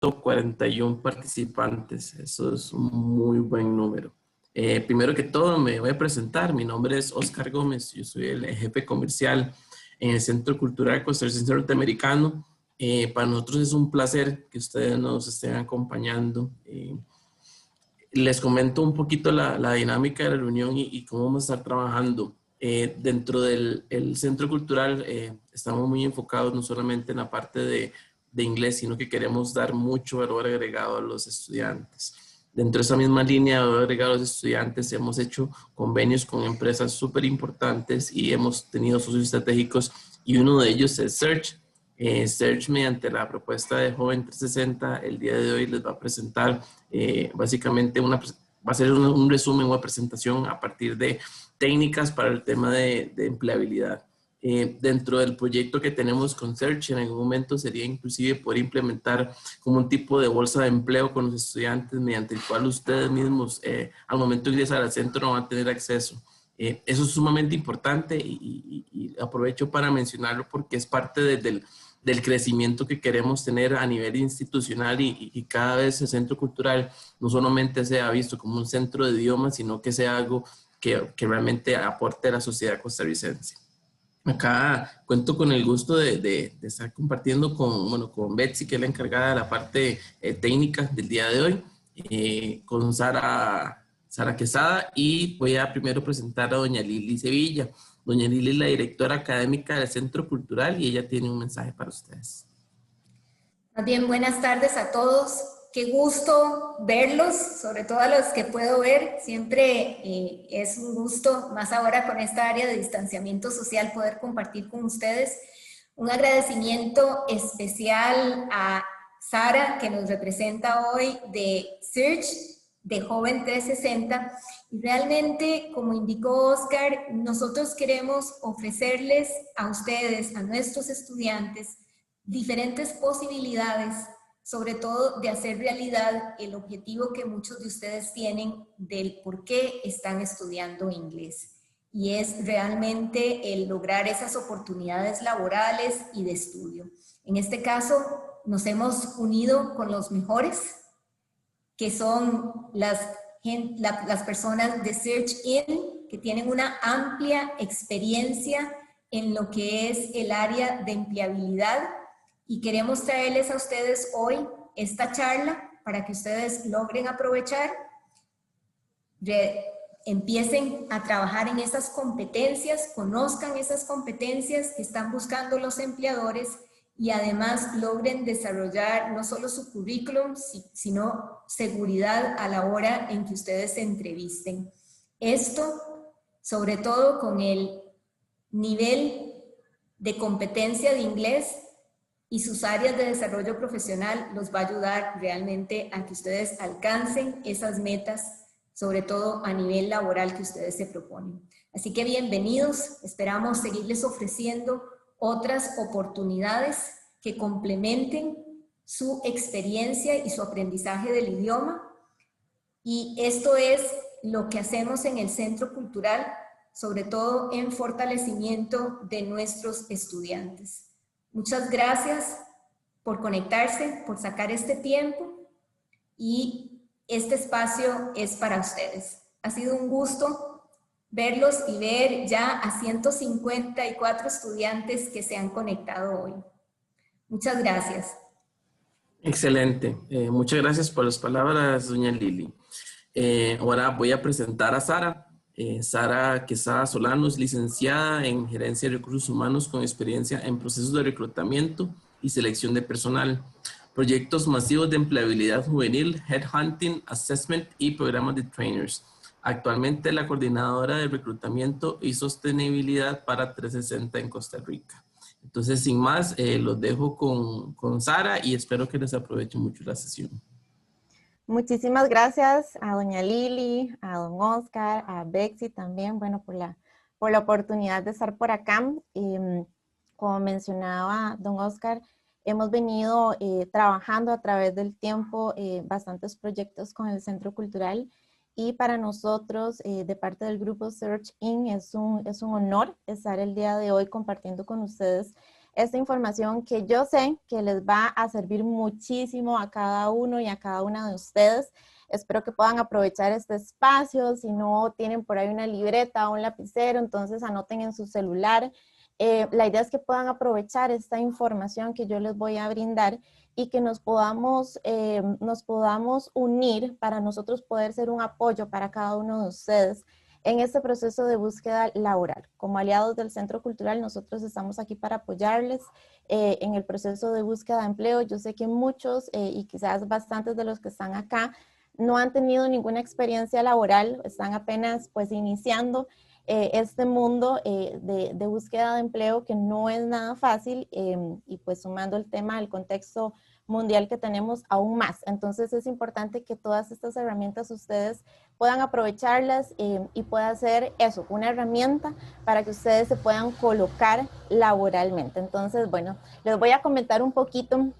141 participantes. Eso es un muy buen número. Primero que todo, me voy a presentar. Mi nombre es Oscar Gómez. Yo soy el jefe comercial en el Centro Cultural Costarricense Norteamericano. Para nosotros es un placer que ustedes nos estén acompañando. Les comento un poquito la dinámica de la reunión y cómo vamos a estar trabajando. Dentro del Centro Cultural estamos muy enfocados no solamente en la parte de inglés, sino que queremos dar mucho valor agregado a los estudiantes. Dentro de esa misma línea de valor agregado a los estudiantes hemos hecho convenios con empresas súper importantes y hemos tenido socios estratégicos y uno de ellos es Search. Search, mediante la propuesta de Joven 360, el día de hoy les va a presentar básicamente va a ser un resumen, una presentación a partir de técnicas para el tema de empleabilidad. Dentro del proyecto que tenemos con Search, en algún momento sería inclusive poder implementar como un tipo de bolsa de empleo con los estudiantes mediante el cual ustedes mismos al momento de ingresar al centro no van a tener acceso. Eso es sumamente importante y aprovecho para mencionarlo porque es parte del crecimiento que queremos tener a nivel institucional y cada vez el Centro Cultural no solamente sea visto como un centro de idiomas, sino que sea algo que realmente aporte a la sociedad costarricense. Acá cuento con el gusto de estar compartiendo con Betsy, que es la encargada de la parte técnica del día de hoy, con Sara Quesada, y voy a primero presentar a doña Lili Sevilla. Doña Lili es la directora académica del Centro Cultural y ella tiene un mensaje para ustedes. Más bien, buenas tardes a todos. Qué gusto verlos, sobre todo a los que puedo ver. Siempre es un gusto, más ahora con esta área de distanciamiento social, poder compartir con ustedes. Un agradecimiento especial a Sara, que nos representa hoy de Search, de Joven 360. Y realmente, como indicó Oscar, nosotros queremos ofrecerles a ustedes, a nuestros estudiantes, diferentes posibilidades, sobre todo de hacer realidad el objetivo que muchos de ustedes tienen del por qué están estudiando inglés. Y es realmente el lograr esas oportunidades laborales y de estudio. En este caso, nos hemos unido con los mejores, que son las personas de Search In, que tienen una amplia experiencia en lo que es el área de empleabilidad, y queremos traerles a ustedes hoy esta charla para que ustedes logren aprovechar, empiecen a trabajar en esas competencias, conozcan esas competencias que están buscando los empleadores y además logren desarrollar no solo su currículum, sino seguridad a la hora en que ustedes se entrevisten. Esto, sobre todo con el nivel de competencia de inglés y sus áreas de desarrollo profesional, los va a ayudar realmente a que ustedes alcancen esas metas, sobre todo a nivel laboral que ustedes se proponen. Así que bienvenidos, esperamos seguirles ofreciendo otras oportunidades que complementen su experiencia y su aprendizaje del idioma. Y esto es lo que hacemos en el Centro Cultural, sobre todo en fortalecimiento de nuestros estudiantes. Muchas gracias por conectarse, por sacar este tiempo, y este espacio es para ustedes. Ha sido un gusto verlos y ver ya a 154 estudiantes que se han conectado hoy. Muchas gracias. Excelente. Muchas gracias por las palabras, doña Lili. Ahora voy a presentar a Sara. Sara Quesada Solano es licenciada en Gerencia de Recursos Humanos con experiencia en procesos de reclutamiento y selección de personal, proyectos masivos de empleabilidad juvenil, headhunting, assessment y programas de trainers. Actualmente la coordinadora de reclutamiento y sostenibilidad para 360 en Costa Rica. Entonces, sin más, los dejo con Sara y espero que les aproveche mucho la sesión. Muchísimas gracias a doña Lili, a don Oscar, a Betsy también, bueno, por la oportunidad de estar por acá. Como mencionaba don Oscar, hemos venido trabajando a través del tiempo bastantes proyectos con el Centro Cultural, y para nosotros, de parte del grupo Search In, es un honor estar el día de hoy compartiendo con ustedes esta información que yo sé que les va a servir muchísimo a cada uno y a cada una de ustedes. Espero que puedan aprovechar este espacio. Si no tienen por ahí una libreta o un lapicero, entonces anoten en su celular. La idea es que puedan aprovechar esta información que yo les voy a brindar y que nos podamos unir para nosotros poder ser un apoyo para cada uno de ustedes en este proceso de búsqueda laboral. Como aliados del Centro Cultural, nosotros estamos aquí para apoyarles en el proceso de búsqueda de empleo. Yo sé que muchos y quizás bastantes de los que están acá no han tenido ninguna experiencia laboral, están apenas pues iniciando este mundo de búsqueda de empleo que no es nada fácil y pues sumando el tema del contexto mundial que tenemos aún más. Entonces es importante que todas estas herramientas ustedes puedan aprovecharlas y pueda ser eso, una herramienta para que ustedes se puedan colocar laboralmente. Entonces, bueno, les voy a comentar un poquito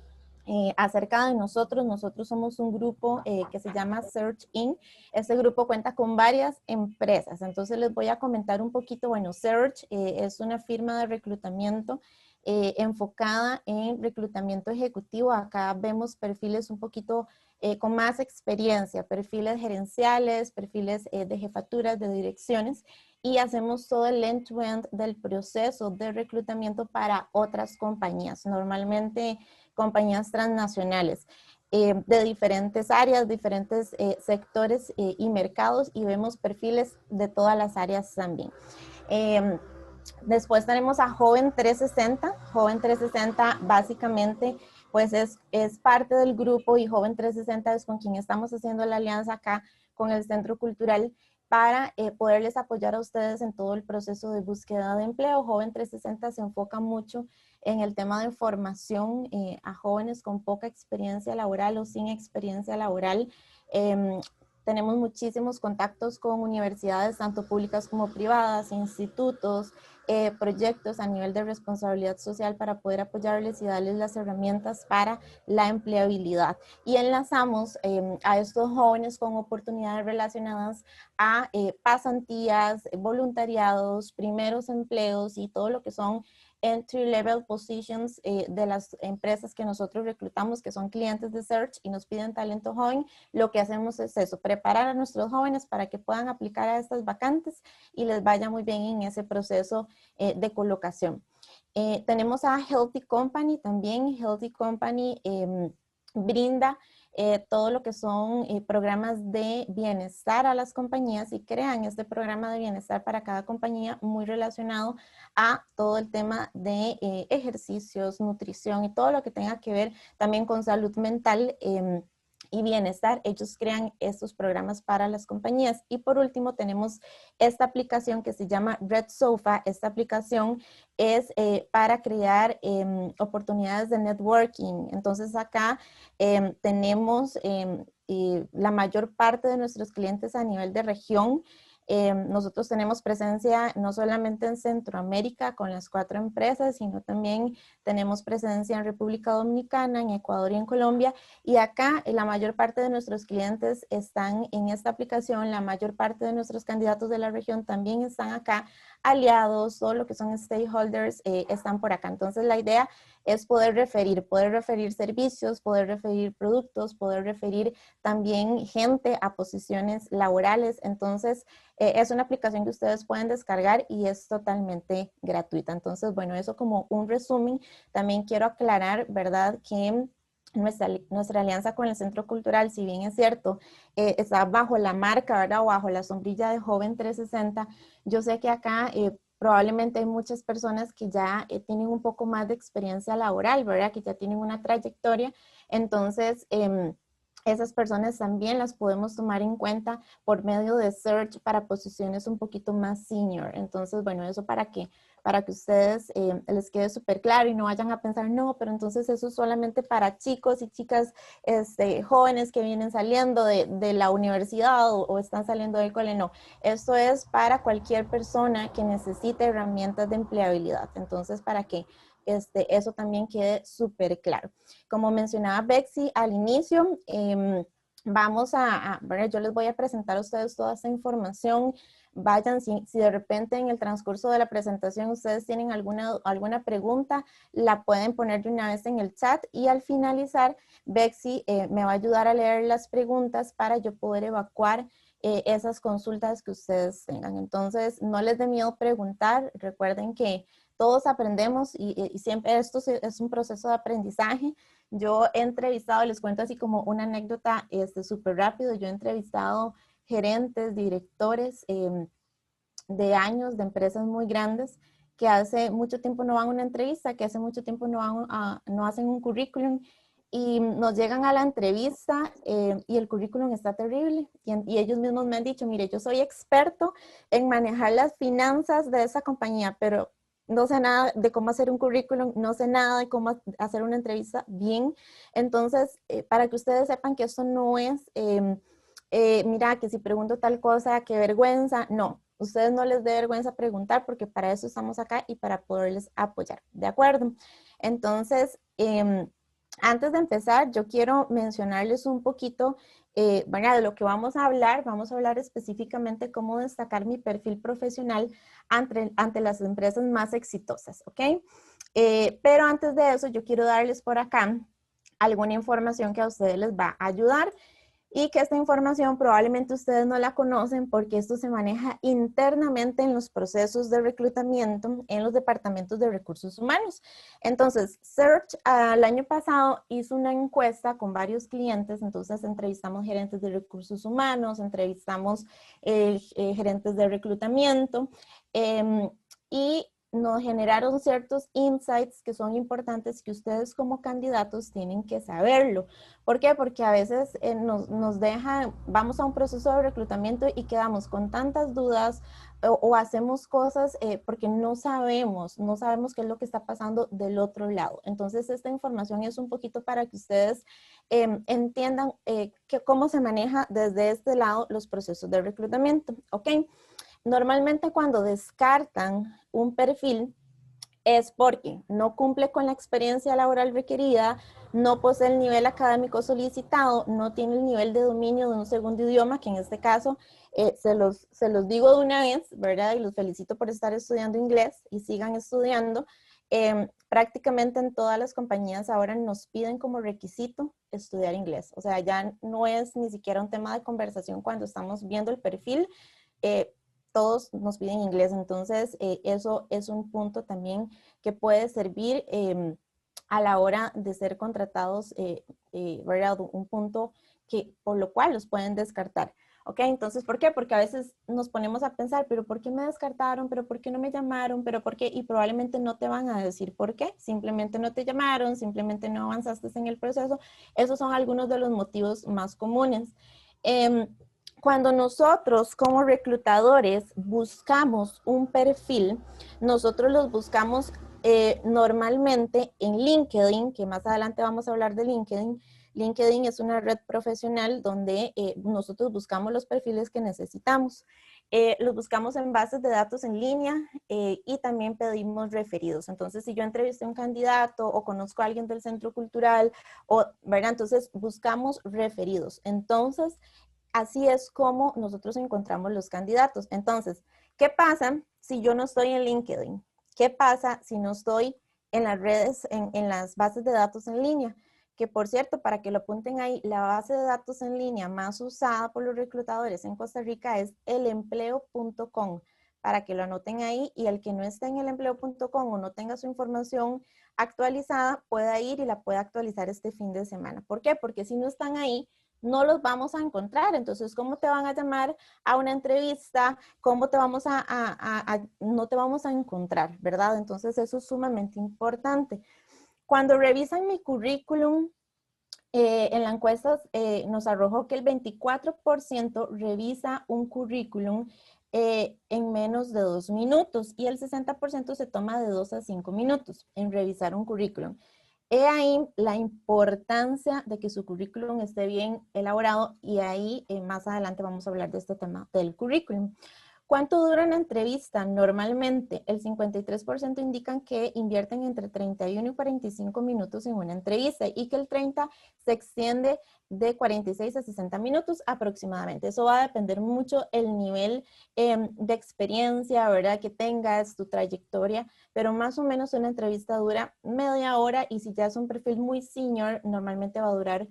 acerca de nosotros. Nosotros somos un grupo que se llama Search Inc. Este grupo cuenta con varias empresas. Entonces les voy a comentar un poquito. Bueno, Search es una firma de reclutamiento enfocada en reclutamiento ejecutivo. Acá vemos perfiles un poquito con más experiencia, perfiles gerenciales, perfiles de jefaturas, de direcciones, y hacemos todo el end-to-end del proceso de reclutamiento para otras compañías, normalmente compañías transnacionales. De diferentes áreas, diferentes sectores y mercados, y vemos perfiles de todas las áreas también. Después tenemos a Joven 360. Joven 360 básicamente pues es parte del grupo, y Joven 360 es con quien estamos haciendo la alianza acá con el Centro Cultural para poderles apoyar a ustedes en todo el proceso de búsqueda de empleo. Joven 360 se enfoca mucho en el tema de formación a jóvenes con poca experiencia laboral o sin experiencia laboral. Tenemos muchísimos contactos con universidades, tanto públicas como privadas, institutos, proyectos a nivel de responsabilidad social para poder apoyarles y darles las herramientas para la empleabilidad. Y enlazamos a estos jóvenes con oportunidades relacionadas a pasantías, voluntariados, primeros empleos y todo lo que son entry-level positions de las empresas que nosotros reclutamos, que son clientes de Search y nos piden talento joven. Lo que hacemos es eso, preparar a nuestros jóvenes para que puedan aplicar a estas vacantes y les vaya muy bien en ese proceso de colocación. Tenemos a Healthy Company también. Healthy Company brinda todo lo que son programas de bienestar a las compañías, y crean este programa de bienestar para cada compañía muy relacionado a todo el tema de ejercicios, nutrición y todo lo que tenga que ver también con salud mental y bienestar. Ellos crean estos programas para las compañías. Y por último tenemos esta aplicación que se llama Red Sofa. Esta aplicación es para crear oportunidades de networking. Entonces acá tenemos la mayor parte de nuestros clientes a nivel de región. Nosotros tenemos presencia no solamente en Centroamérica con las 4 empresas, sino también tenemos presencia en República Dominicana, en Ecuador y en Colombia. Y acá la mayor parte de nuestros clientes están en esta aplicación, la mayor parte de nuestros candidatos de la región también están acá, aliados, todo lo que son stakeholders están por acá. Entonces la idea es poder referir servicios, poder referir productos, poder referir también gente a posiciones laborales. Entonces es una aplicación que ustedes pueden descargar y es totalmente gratuita. Entonces, bueno, eso como un resumen. También quiero aclarar, ¿verdad?, que nuestra alianza con el Centro Cultural, si bien es cierto, está bajo la marca, ¿verdad?, o bajo la sombrilla de Joven 360, yo sé que acá probablemente hay muchas personas que ya tienen un poco más de experiencia laboral, ¿verdad?, que ya tienen una trayectoria. Entonces, esas personas también las podemos tomar en cuenta por medio de Search para posiciones un poquito más senior. Entonces, bueno, eso para que ustedes les quede súper claro y no vayan a pensar, no, pero entonces eso es solamente para chicos y chicas jóvenes que vienen saliendo de la universidad o están saliendo del cole. No, esto es para cualquier persona que necesite herramientas de empleabilidad. Entonces, para que eso también quede súper claro. Como mencionaba Bexy al inicio, vamos bueno, yo les voy a presentar a ustedes toda esta información. Vayan, si de repente en el transcurso de la presentación ustedes tienen alguna pregunta, la pueden poner de una vez en el chat y al finalizar, Bexy me va a ayudar a leer las preguntas para yo poder evacuar esas consultas que ustedes tengan. Entonces, no les dé miedo preguntar. Recuerden que todos aprendemos y siempre esto es un proceso de aprendizaje. Yo he entrevistado, les cuento así como una anécdota súper rápido, yo he entrevistado gerentes, directores de años de empresas muy grandes que hace mucho tiempo no van a una entrevista, que hace mucho tiempo no hacen un currículum y nos llegan a la entrevista y el currículum está terrible y ellos mismos me han dicho, mire, yo soy experto en manejar las finanzas de esa compañía, pero no sé nada de cómo hacer un currículum, no sé nada de cómo hacer una entrevista bien. Entonces, para que ustedes sepan que esto no es, mira, que si pregunto tal cosa, qué vergüenza. No, ustedes no les dé vergüenza preguntar porque para eso estamos acá y para poderles apoyar, ¿de acuerdo? Entonces, antes de empezar, yo quiero mencionarles un poquito bueno, de lo que vamos a hablar específicamente cómo destacar mi perfil profesional ante las empresas más exitosas, ¿ok? Pero antes de eso, yo quiero darles por acá alguna información que a ustedes les va a ayudar y que esta información probablemente ustedes no la conocen porque esto se maneja internamente en los procesos de reclutamiento en los departamentos de recursos humanos. Entonces, Search el año pasado hizo una encuesta con varios clientes, entonces entrevistamos gerentes de recursos humanos, entrevistamos gerentes de reclutamiento y nos generaron ciertos insights que son importantes que ustedes como candidatos tienen que saberlo. ¿Por qué? Porque a veces nos deja, vamos a un proceso de reclutamiento y quedamos con tantas dudas o hacemos cosas porque no sabemos qué es lo que está pasando del otro lado. Entonces, esta información es un poquito para que ustedes entiendan cómo se maneja desde este lado los procesos de reclutamiento, ¿ok? Normalmente cuando descartan un perfil es porque no cumple con la experiencia laboral requerida, no posee el nivel académico solicitado, no tiene el nivel de dominio de un segundo idioma, que en este caso se los digo de una vez, ¿verdad? Y los felicito por estar estudiando inglés y sigan estudiando. Prácticamente en todas las compañías ahora nos piden como requisito estudiar inglés. O sea, ya no es ni siquiera un tema de conversación cuando estamos viendo el perfil. Todos nos piden inglés, entonces eso es un punto también que puede servir a la hora de ser contratados, ¿verdad? Un punto que por lo cual los pueden descartar. ¿Ok? Entonces, ¿por qué? Porque a veces nos ponemos a pensar, pero ¿por qué me descartaron? ¿Pero por qué no me llamaron? ¿Pero por qué? Y probablemente no te van a decir por qué. Simplemente no te llamaron, simplemente no avanzaste en el proceso. Esos son algunos de los motivos más comunes. Cuando nosotros como reclutadores buscamos un perfil, nosotros los buscamos normalmente en LinkedIn, que más adelante vamos a hablar de LinkedIn. LinkedIn es una red profesional donde nosotros buscamos los perfiles que necesitamos. Los buscamos en bases de datos en línea y también pedimos referidos. Entonces, si yo entrevisté a un candidato o conozco a alguien del centro cultural, ¿verdad? Entonces buscamos referidos. Entonces, así es como nosotros encontramos los candidatos. Entonces, ¿qué pasa si yo no estoy en LinkedIn? ¿Qué pasa si no estoy en las redes, en las bases de datos en línea? Que por cierto, para que lo apunten ahí, la base de datos en línea más usada por los reclutadores en Costa Rica es elempleo.com, para que lo anoten ahí y el que no esté en elempleo.com o no tenga su información actualizada, pueda ir y la pueda actualizar este fin de semana. ¿Por qué? Porque si no están ahí, no los vamos a encontrar. Entonces, ¿cómo te van a llamar a una entrevista? ¿Cómo te vamos no te vamos a encontrar, verdad? Entonces, eso es sumamente importante. Cuando revisan mi currículum, en la encuesta nos arrojó que el 24% revisa un currículum en menos de 2 minutos y el 60% se toma de 2 a 5 minutos en revisar un currículum. He ahí la importancia de que su currículum esté bien elaborado y ahí más adelante vamos a hablar de este tema del currículum. ¿Cuánto dura una entrevista? Normalmente el 53% indican que invierten entre 31 y 45 minutos en una entrevista y que el 30% se extiende de 46 a 60 minutos aproximadamente. Eso va a depender mucho el nivel de experiencia, ¿verdad? Que tengas, tu trayectoria, pero más o menos una entrevista dura media hora y si ya es un perfil muy senior, normalmente va a durar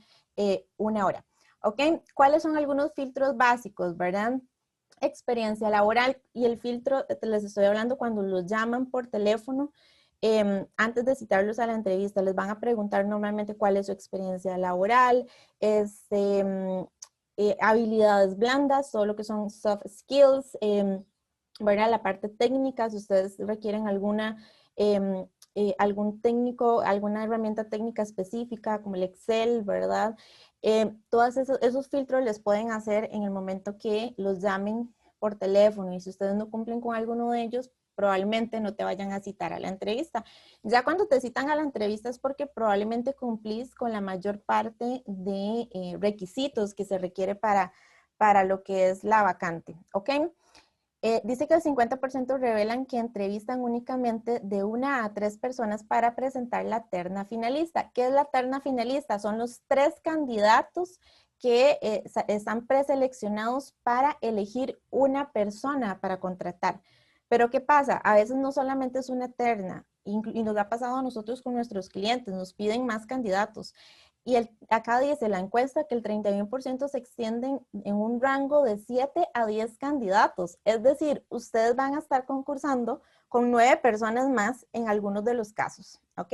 1 hora. ¿Ok? ¿Cuáles son algunos filtros básicos, verdad? Experiencia laboral y el filtro, les estoy hablando cuando los llaman por teléfono, antes de citarlos a la entrevista, les van a preguntar normalmente cuál es su experiencia laboral, habilidades blandas, todo lo que son soft skills, ¿verdad? La parte técnica, si ustedes requieren algún técnico, alguna herramienta técnica específica como el Excel, ¿verdad? Todos esos filtros les pueden hacer en el momento que los llamen por teléfono y si ustedes no cumplen con alguno de ellos, probablemente no te vayan a citar a la entrevista. Ya cuando te citan a la entrevista es porque probablemente cumplís con la mayor parte de requisitos que se requiere para lo que es la vacante, ¿ok? Dice que el 50% revelan que entrevistan únicamente de 1 a 3 personas para presentar la terna finalista. ¿Qué es la terna finalista? Son los 3 candidatos que están preseleccionados para elegir una persona para contratar. Pero ¿qué pasa? A veces no solamente es una terna, y nos ha pasado a nosotros con nuestros clientes, nos piden más candidatos. Y acá dice la encuesta que el 31% se extienden en un rango de 7 a 10 candidatos. Es decir, ustedes van a estar concursando con 9 personas más en algunos de los casos, ¿ok?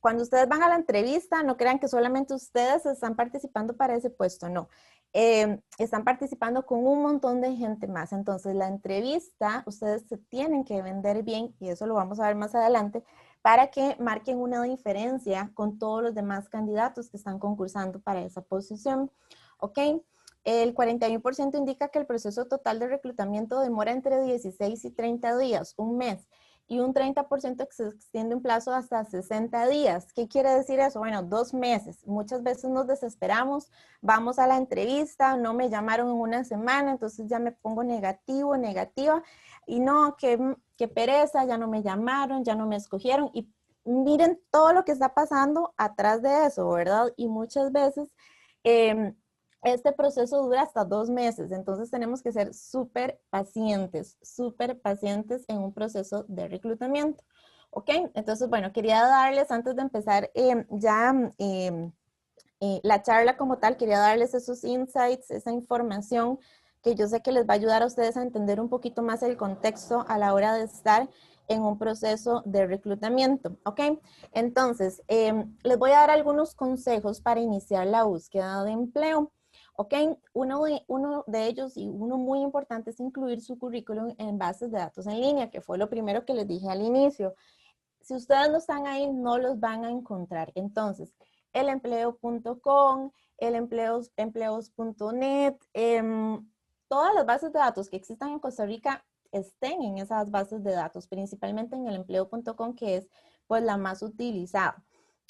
Cuando ustedes van a la entrevista, no crean que solamente ustedes están participando para ese puesto, no. Están participando con un montón de gente más. Entonces, la entrevista, ustedes se tienen que vender bien, y eso lo vamos a ver más adelante, para que marquen una diferencia con todos los demás candidatos que están concursando para esa posición. ¿Ok? El 41% indica que el proceso total de reclutamiento demora entre 16 y 30 días, un mes, y un 30% se extiende un plazo hasta 60 días. ¿Qué quiere decir eso? Bueno, 2 meses. Muchas veces nos desesperamos, vamos a la entrevista, no me llamaron en una semana, entonces ya me pongo negativo, negativa, y no, qué pereza, ya no me llamaron, ya no me escogieron, y miren todo lo que está pasando atrás de eso, ¿verdad? Y muchas veces este proceso dura hasta 2 meses, entonces tenemos que ser súper pacientes en un proceso de reclutamiento. ¿Ok? Entonces, bueno, quería darles, antes de empezar la charla como tal, quería darles esos insights, esa información que yo sé que les va a ayudar a ustedes a entender un poquito más el contexto a la hora de estar en un proceso de reclutamiento, ¿ok? Entonces, les voy a dar algunos consejos para iniciar la búsqueda de empleo. ¿Ok? Uno de ellos y uno muy importante es incluir su currículum en bases de datos en línea, que fue lo primero que les dije al inicio. Si ustedes no están ahí, no los van a encontrar. Entonces, elempleo.com, empleos.net, todas las bases de datos que existan en Costa Rica estén en esas bases de datos, principalmente en elempleo.com, que es pues la más utilizada.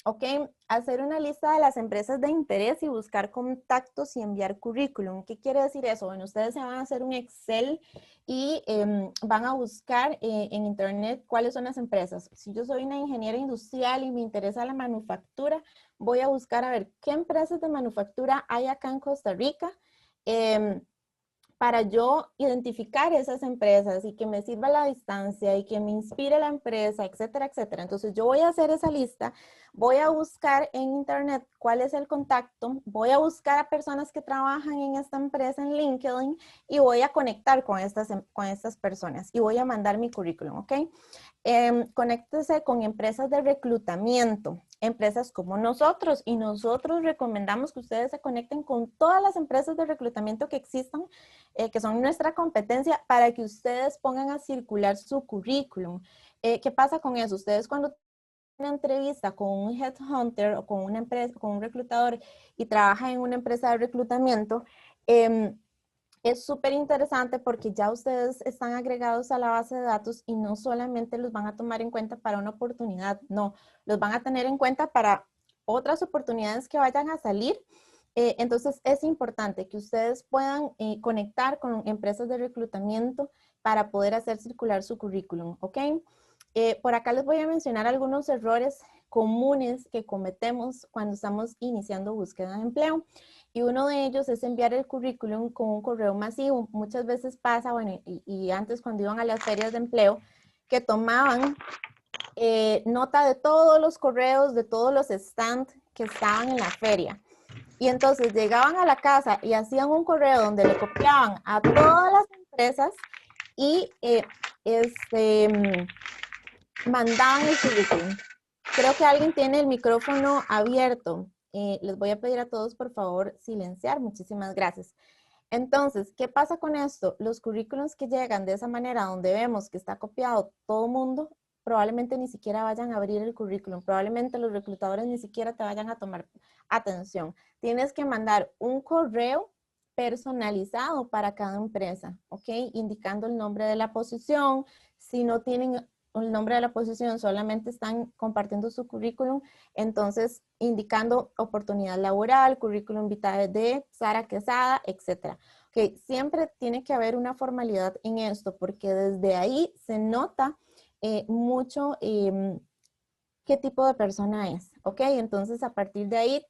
¿Ok? Hacer una lista de las empresas de interés y buscar contactos y enviar currículum. ¿Qué quiere decir eso? Bueno, ustedes se van a hacer un Excel y van a buscar en internet cuáles son las empresas. Si yo soy una ingeniera industrial y me interesa la manufactura, voy a buscar a ver qué empresas de manufactura hay acá en Costa Rica para yo identificar esas empresas y que me sirva la distancia y que me inspire la empresa, etcétera, etcétera. Entonces yo voy a hacer esa lista, voy a buscar en internet cuál es el contacto, voy a buscar a personas que trabajan en esta empresa en LinkedIn y voy a conectar con estas personas y voy a mandar mi currículum, ¿ok? Conéctese con empresas de reclutamiento, empresas como nosotros, y nosotros recomendamos que ustedes se conecten con todas las empresas de reclutamiento que existan, que son nuestra competencia, para que ustedes pongan a circular su currículum. ¿Qué pasa con eso? Ustedes cuando una entrevista con un headhunter o con una empresa, con un reclutador y trabajan en una empresa de reclutamiento, es súper interesante porque ya ustedes están agregados a la base de datos y no solamente los van a tomar en cuenta para una oportunidad, no, los van a tener en cuenta para otras oportunidades que vayan a salir. Entonces es importante que ustedes puedan conectar con empresas de reclutamiento para poder hacer circular su currículum, ¿ok? Por acá les voy a mencionar algunos errores comunes que cometemos cuando estamos iniciando búsqueda de empleo. Y uno de ellos es enviar el currículum con un correo masivo. Muchas veces pasa, bueno, y antes cuando iban a las ferias de empleo, que tomaban nota de todos los correos, de todos los stands que estaban en la feria. Y entonces llegaban a la casa y hacían un correo donde le copiaban a todas las empresas y mandaban el currículum. Creo que alguien tiene el micrófono abierto. Les voy a pedir a todos, por favor, silenciar. Muchísimas gracias. Entonces, ¿qué pasa con esto? Los currículums que llegan de esa manera, donde vemos que está copiado todo mundo, probablemente ni siquiera vayan a abrir el currículum. Probablemente los reclutadores ni siquiera te vayan a tomar atención. Tienes que mandar un correo personalizado para cada empresa, ¿ok? Indicando el nombre de la posición. Si no tienen el nombre de la posición, solamente están compartiendo su currículum, entonces indicando oportunidad laboral, currículum vitae de Sara Quesada, etc. Okay, siempre tiene que haber una formalidad en esto, porque desde ahí se nota mucho qué tipo de persona es, ¿ok? Entonces a partir de ahí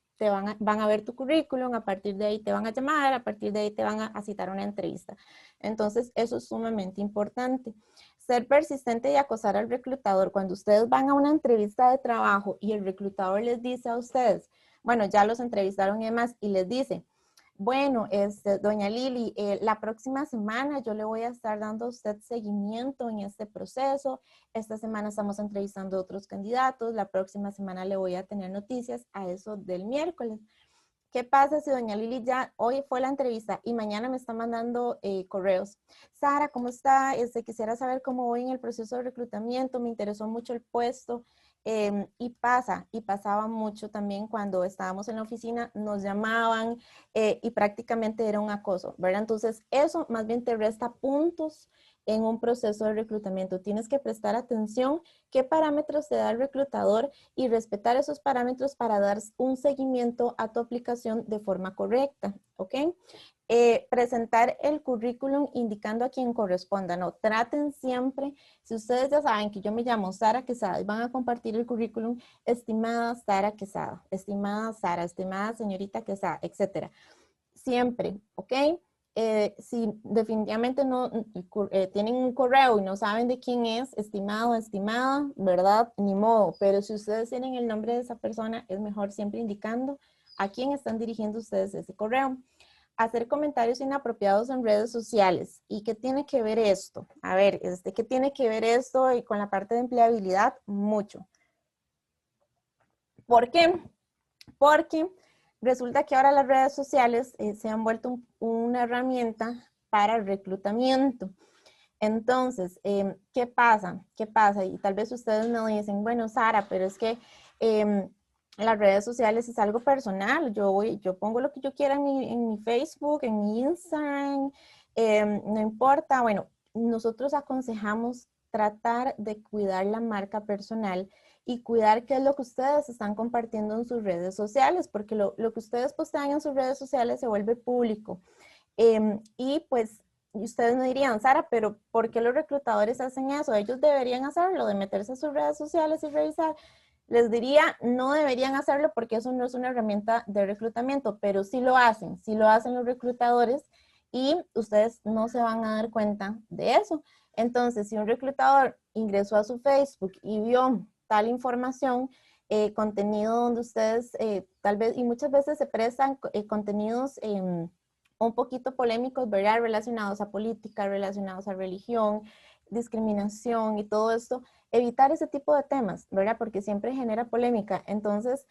van a ver tu currículum, a partir de ahí te van a llamar, a partir de ahí te van a citar una entrevista. Entonces eso es sumamente importante. Ser persistente y acosar al reclutador. Cuando ustedes van a una entrevista de trabajo y el reclutador les dice a ustedes, bueno, ya los entrevistaron y demás, y les dice, bueno, doña Lili, la próxima semana yo le voy a estar dando a usted seguimiento en este proceso. Esta semana estamos entrevistando a otros candidatos. La próxima semana le voy a tener noticias a eso del miércoles. ¿Qué pasa si doña Lili ya hoy fue la entrevista y mañana me está mandando correos? Sara, ¿cómo está? Quisiera saber cómo voy en el proceso de reclutamiento. Me interesó mucho el puesto. Y pasaba mucho también cuando estábamos en la oficina, nos llamaban y prácticamente era un acoso, ¿verdad? Entonces eso más bien te resta puntos en un proceso de reclutamiento. Tienes que prestar atención qué parámetros te da el reclutador y respetar esos parámetros para dar un seguimiento a tu aplicación de forma correcta, ¿ok? Presentar el currículum indicando a quien corresponda, ¿no? Traten siempre, si ustedes ya saben que yo me llamo Sara Quesada y van a compartir el currículum, estimada Sara Quesada, estimada Sara, estimada señorita Quesada, etcétera. Siempre, ¿ok? Si definitivamente no tienen un correo y no saben de quién es, estimado, estimada, ¿verdad? Ni modo, pero si ustedes tienen el nombre de esa persona, es mejor siempre indicando a quién están dirigiendo ustedes ese correo. Hacer comentarios inapropiados en redes sociales. ¿Y qué tiene que ver esto? A ver, ¿qué tiene que ver esto y con la parte de empleabilidad? Mucho. ¿Por qué? Porque resulta que ahora las redes sociales se han vuelto una herramienta para el reclutamiento. Entonces, ¿qué pasa? ¿Qué pasa? Y tal vez ustedes me dicen, bueno, Sara, pero es que las redes sociales es algo personal. Yo pongo lo que yo quiera en mi Facebook, en mi Instagram, no importa. Bueno, nosotros aconsejamos tratar de cuidar la marca personal y cuidar qué es lo que ustedes están compartiendo en sus redes sociales, porque lo que ustedes postean en sus redes sociales se vuelve público. Y pues ustedes me dirían, Sara, pero ¿por qué los reclutadores hacen eso? Ellos deberían hacerlo, de meterse a sus redes sociales y revisar. Les diría, no deberían hacerlo porque eso no es una herramienta de reclutamiento, pero sí lo hacen los reclutadores y ustedes no se van a dar cuenta de eso. Entonces, si un reclutador ingresó a su Facebook y vio tal información, contenido donde ustedes tal vez, y muchas veces se prestan contenidos un poquito polémicos, ¿verdad? Relacionados a política, relacionados a religión, discriminación y todo esto, evitar ese tipo de temas, ¿verdad? Porque siempre genera polémica. Entonces,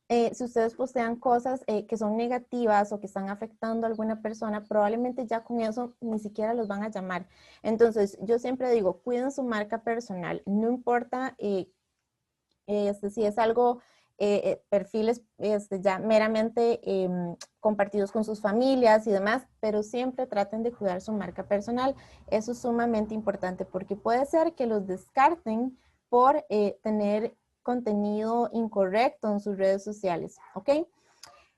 si ustedes postean cosas que son negativas o que están afectando a alguna persona, probablemente ya con eso ni siquiera los van a llamar. Entonces, yo siempre digo, cuiden su marca personal, no importa si es algo, perfiles ya meramente compartidos con sus familias y demás, pero siempre traten de cuidar su marca personal. Eso es sumamente importante porque puede ser que los descarten por tener contenido incorrecto en sus redes sociales, ¿ok?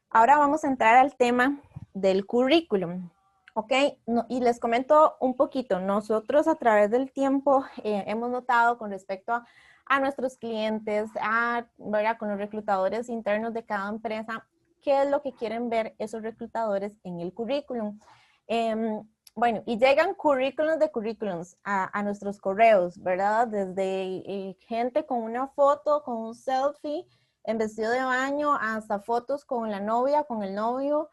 Ahora vamos a entrar al tema del currículum. Ok, y les comento un poquito. Nosotros a través del tiempo hemos notado con respecto a nuestros clientes, ¿verdad? Con los reclutadores internos de cada empresa, qué es lo que quieren ver esos reclutadores en el currículum. Bueno, y llegan currículums de currículums a nuestros correos, ¿verdad? Desde gente con una foto, con un selfie, en vestido de baño, hasta fotos con la novia, con el novio,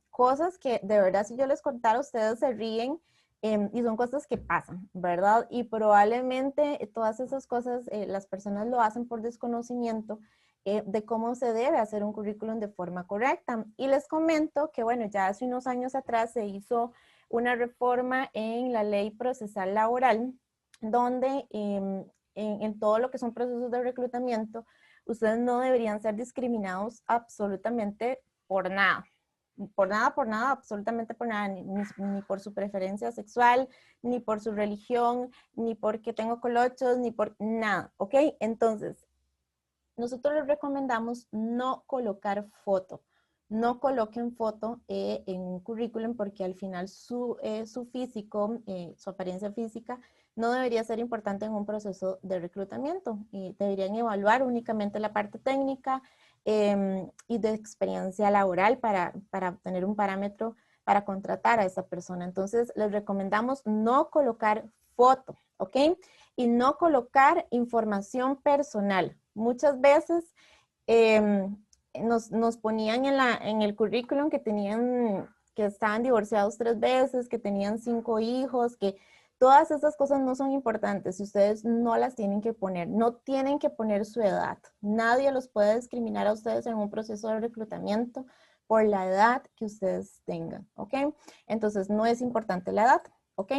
cosas que de verdad si yo les contara ustedes se ríen, y son cosas que pasan, ¿verdad? Y probablemente todas esas cosas las personas lo hacen por desconocimiento de cómo se debe hacer un currículum de forma correcta. Y les comento que, bueno, ya hace unos años atrás se hizo una reforma en la ley procesal laboral, donde en todo lo que son procesos de reclutamiento, ustedes no deberían ser discriminados absolutamente por nada. Por nada, absolutamente por nada, ni por su preferencia sexual, ni por su religión, ni porque tengo colochos, ni por nada, ¿ok? Entonces, nosotros les recomendamos no colocar foto. No coloquen foto en un currículum porque al final su físico, su apariencia física, no debería ser importante en un proceso de reclutamiento. Deberían evaluar únicamente la parte técnica y de experiencia laboral para obtener un parámetro para contratar a esa persona. Entonces, les recomendamos no colocar foto, ¿ok? Y no colocar información personal. Muchas veces nos ponían en el currículum que estaban divorciados 3 veces, que tenían 5 hijos, que todas esas cosas no son importantes y ustedes no las tienen que poner. No tienen que poner su edad. Nadie los puede discriminar a ustedes en un proceso de reclutamiento por la edad que ustedes tengan, ¿ok? Entonces, no es importante la edad, ¿ok?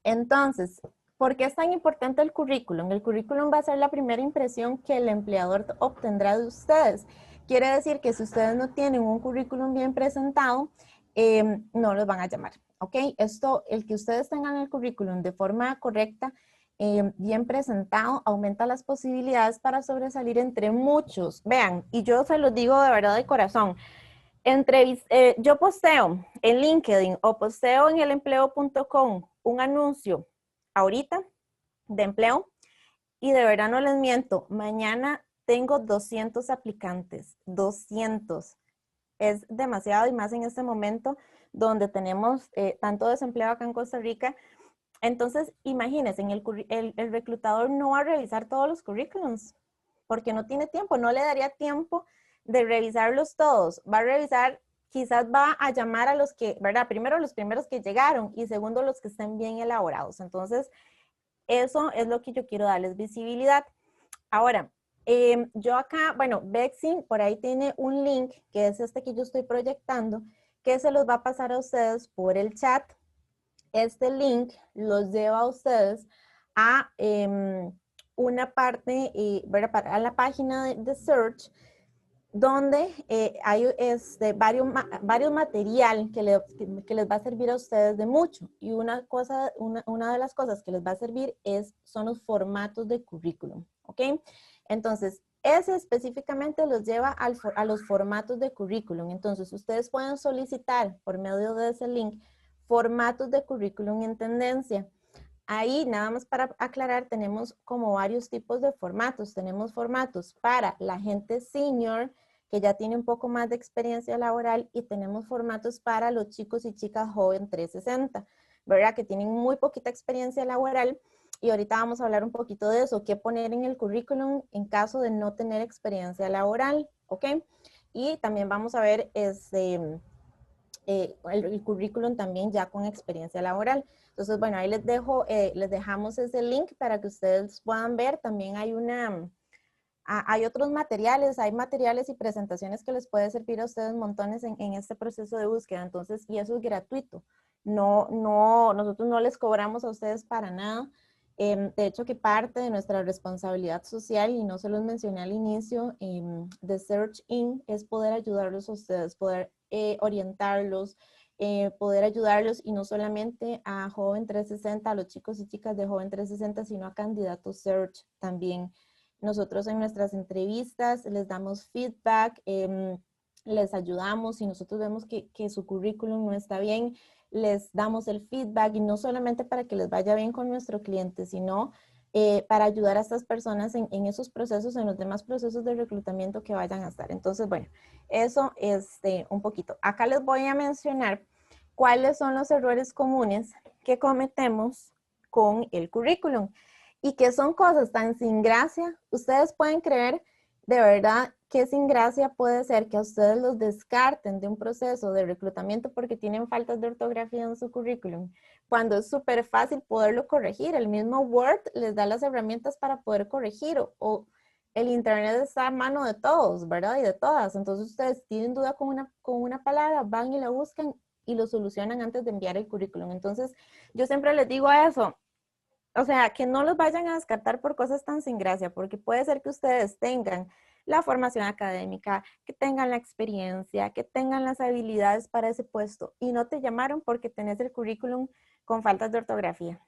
Entonces, ¿por qué es tan importante el currículum? El currículum va a ser la primera impresión que el empleador obtendrá de ustedes. Quiere decir que si ustedes no tienen un currículum bien presentado, no los van a llamar, ¿ok? El que ustedes tengan el currículum de forma correcta, bien presentado, aumenta las posibilidades para sobresalir entre muchos. Vean, y yo se los digo de verdad de corazón, yo posteo en LinkedIn o posteo en elempleo.com un anuncio ahorita de empleo y de verdad no les miento, mañana tengo 200 aplicantes, 200. Es demasiado y más en este momento donde tenemos tanto desempleo acá en Costa Rica. Entonces, imagínense, el reclutador no va a revisar todos los currículums porque no tiene tiempo, no le daría tiempo de revisarlos todos. Va a revisar, quizás va a llamar a los que, ¿verdad? Primero los primeros que llegaron y segundo los que estén bien elaborados. Entonces, eso es lo que yo quiero darles visibilidad. Ahora, yo acá, bueno, Bexy por ahí tiene un link que es este que yo estoy proyectando, que se los va a pasar a ustedes por el chat. Este link los lleva a ustedes a una parte, a la página de Search, donde hay varios material que les va a servir a ustedes de mucho. Y una de las cosas que les va a servir son los formatos de currículum, ¿ok? Entonces, ese específicamente los lleva a los formatos de currículum. Entonces, ustedes pueden solicitar por medio de ese link formatos de currículum en tendencia. Ahí, nada más para aclarar, tenemos como varios tipos de formatos. Tenemos formatos para la gente senior, que ya tiene un poco más de experiencia laboral, y tenemos formatos para los chicos y chicas joven 360, ¿verdad? Que tienen muy poquita experiencia laboral. Y ahorita vamos a hablar un poquito de eso, qué poner en el currículum en caso de no tener experiencia laboral, ¿ok? Y también vamos a ver el currículum también ya con experiencia laboral. Entonces, bueno, ahí les dejamos ese link para que ustedes puedan ver. También hay otros materiales, hay materiales y presentaciones que les puede servir a ustedes montones en este proceso de búsqueda. Entonces, y eso es gratuito. Nosotros no les cobramos a ustedes para nada. De hecho, que parte de nuestra responsabilidad social, y no se los mencioné al inicio, de Search In, es poder ayudarlos a ustedes, poder orientarlos, poder ayudarlos, y no solamente a Joven 360, a los chicos y chicas de Joven 360, sino a candidatos Search también. Nosotros en nuestras entrevistas les damos feedback, les ayudamos. Si nosotros vemos que su currículum no está bien, les damos el feedback, y no solamente para que les vaya bien con nuestro cliente, sino para ayudar a estas personas en esos procesos, en los demás procesos de reclutamiento que vayan a estar. Entonces, bueno, eso un poquito. Acá les voy a mencionar cuáles son los errores comunes que cometemos con el currículum, y que son cosas tan sin gracia. Ustedes pueden creer de verdad que sin gracia puede ser que a ustedes los descarten de un proceso de reclutamiento porque tienen faltas de ortografía en su currículum, cuando es súper fácil poderlo corregir. El mismo Word les da las herramientas para poder corregir, o el Internet está a mano de todos, ¿verdad? Y de todas. Entonces ustedes tienen duda con una palabra, van y la buscan y lo solucionan antes de enviar el currículum. Entonces yo siempre les digo eso, o sea, que no los vayan a descartar por cosas tan sin gracia, porque puede ser que ustedes tengan la formación académica, que tengan la experiencia, que tengan las habilidades para ese puesto, y no te llamaron porque tenés el currículum con faltas de ortografía.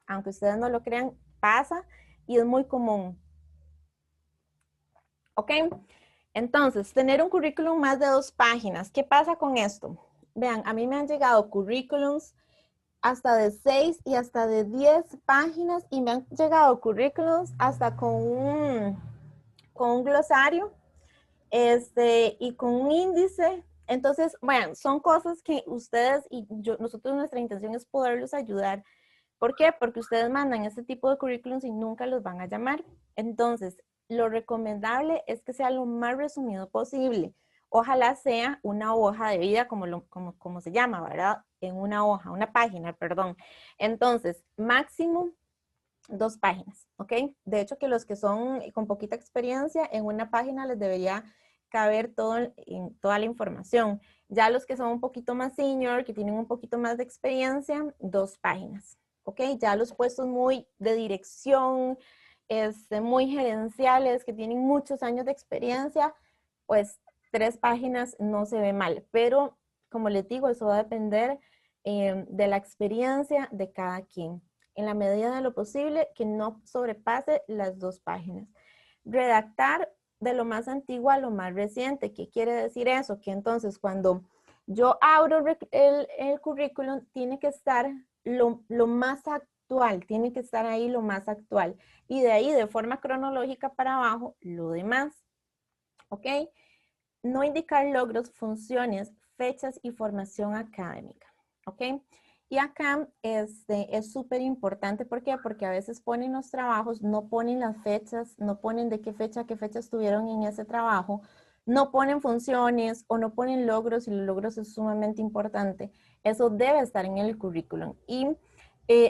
Aunque ustedes no lo crean, pasa y es muy común. ¿Ok? Entonces, tener un currículum más de 2 páginas. ¿Qué pasa con esto? Vean, a mí me han llegado currículums hasta de 6 y hasta de 10 páginas, y me han llegado currículums hasta con un glosario y con un índice. Entonces, bueno, son cosas que ustedes y yo, nosotros, nuestra intención es poderlos ayudar. ¿Por qué? Porque ustedes mandan este tipo de currículums y nunca los van a llamar. Entonces, lo recomendable es que sea lo más resumido posible. Ojalá sea una hoja de vida, como se llama, ¿verdad? En una hoja, una página, perdón. Entonces, máximo 2 páginas, ¿ok? De hecho, que los que son con poquita experiencia, en una página les debería caber toda la información. Ya los que son un poquito más senior, que tienen un poquito más de experiencia, 2 páginas, ¿ok? Ya los puestos muy de dirección, muy gerenciales, que tienen muchos años de experiencia, pues 3 páginas no se ve mal, pero como les digo, eso va a depender de la experiencia de cada quien. En la medida de lo posible, que no sobrepase las 2 páginas. Redactar de lo más antiguo a lo más reciente. ¿Qué quiere decir eso? Que entonces cuando yo abro el currículum, tiene que estar lo más actual, tiene que estar ahí lo más actual. Y de ahí, de forma cronológica para abajo, lo demás. ¿Ok? No indicar logros, funciones, fechas y formación académica. ¿Ok? Y acá es súper importante. ¿Por qué? Porque a veces ponen los trabajos, no ponen las fechas, no ponen de qué fecha estuvieron en ese trabajo, no ponen funciones o no ponen logros, y los logros es sumamente importante. Eso debe estar en el currículum. Y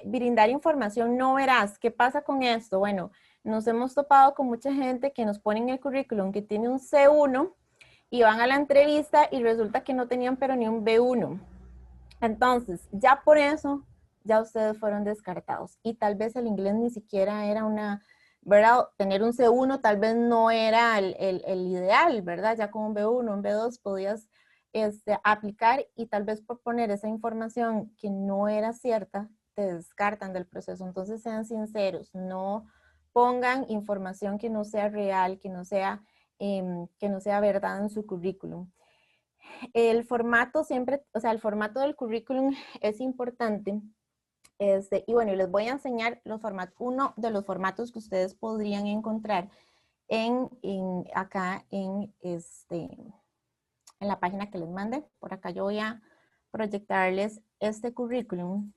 brindar información no veraz. ¿Qué pasa con esto? Bueno, nos hemos topado con mucha gente que nos pone en el currículum que tiene un C1 y van a la entrevista y resulta que no tenían pero ni un B1. Entonces, ya por eso, ya ustedes fueron descartados. Y tal vez el inglés ni siquiera era ¿verdad? Tener un C1 tal vez no era el ideal, ¿verdad? Ya con un B1, un B2 podías aplicar, y tal vez por poner esa información que no era cierta, te descartan del proceso. Entonces, sean sinceros, no pongan información que no sea real, que no sea verdad en su currículum. El formato siempre, o sea, el formato del currículum es importante. Y bueno, les voy a enseñar uno de los formatos que ustedes podrían encontrar acá en la página que les mandé. Por acá yo voy a proyectarles este currículum.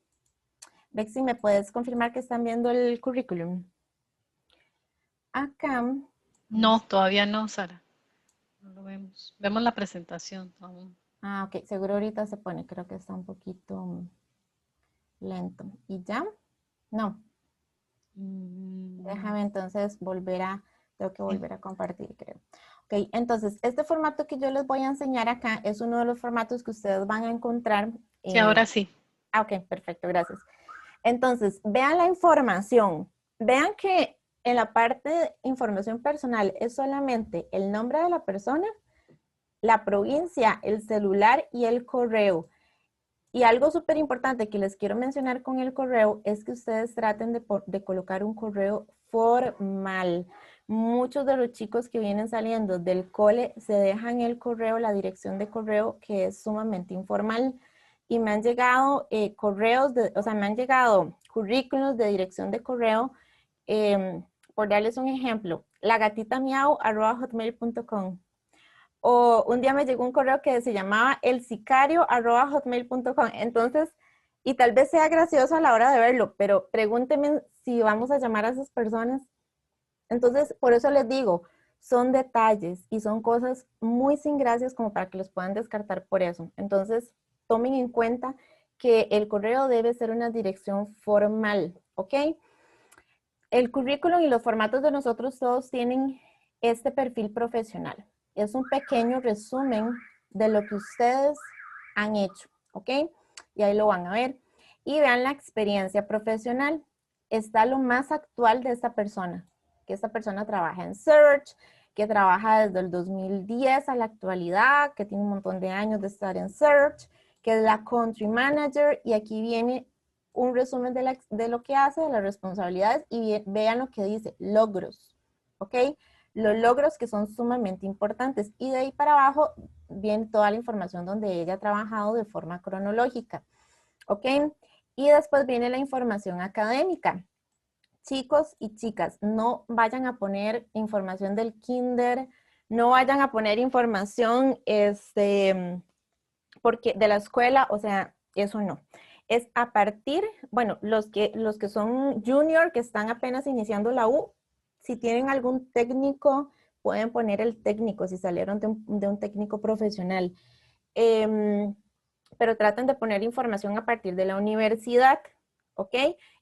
Bexy, ¿me puedes confirmar que están viendo el currículum? Acá. No, todavía no, Sara. No lo vemos. Vemos la presentación aún. Ah, ok. Seguro ahorita se pone. Creo que está un poquito lento. ¿Y ya? No. Déjame entonces tengo que volver a compartir, creo. Ok, entonces este formato que yo les voy a enseñar acá es uno de los formatos que ustedes van a encontrar. Sí, ahora sí. Ah, ok, perfecto, gracias. Entonces, vean la información. Vean que en la parte de información personal es solamente el nombre de la persona, la provincia, el celular y el correo. Y algo súper importante que les quiero mencionar con el correo es que ustedes traten de colocar un correo formal. muchos de los chicos que vienen saliendo del cole se dejan el correo, la dirección de correo, que es sumamente informal. Y me han llegado me han llegado currículos de dirección de correo, por darles un ejemplo, lagatitamiau@hotmail.com. O un día me llegó un correo que se llamaba elsicario@hotmail.com. Entonces, y tal vez sea gracioso a la hora de verlo, pero pregúntenme si vamos a llamar a esas personas. Entonces, por eso les digo, son detalles y son cosas muy sin gracias como para que los puedan descartar por eso. Entonces, tomen en cuenta que el correo debe ser una dirección formal, ¿ok? El currículum y los formatos de nosotros todos tienen este perfil profesional. Es un pequeño resumen de lo que ustedes han hecho, ¿ok? Y ahí lo van a ver. Y vean la experiencia profesional. Está lo más actual de esta persona, que esta persona trabaja en Search, que trabaja desde el 2010 a la actualidad, que tiene un montón de años de estar en Search, que es la Country Manager, y aquí viene un resumen de lo que hace, de las responsabilidades, y vean lo que dice, logros, ¿ok? Los logros que son sumamente importantes, y de ahí para abajo viene toda la información donde ella ha trabajado de forma cronológica, ¿ok? Y después viene la información académica. Chicos y chicas, no vayan a poner información del kinder, no vayan a poner información porque de la escuela, o sea, eso no. Es a partir, bueno, los que son junior, que están apenas iniciando la U, si tienen algún técnico, pueden poner el técnico, si salieron de un técnico profesional. Pero traten de poner información a partir de la universidad, ¿ok?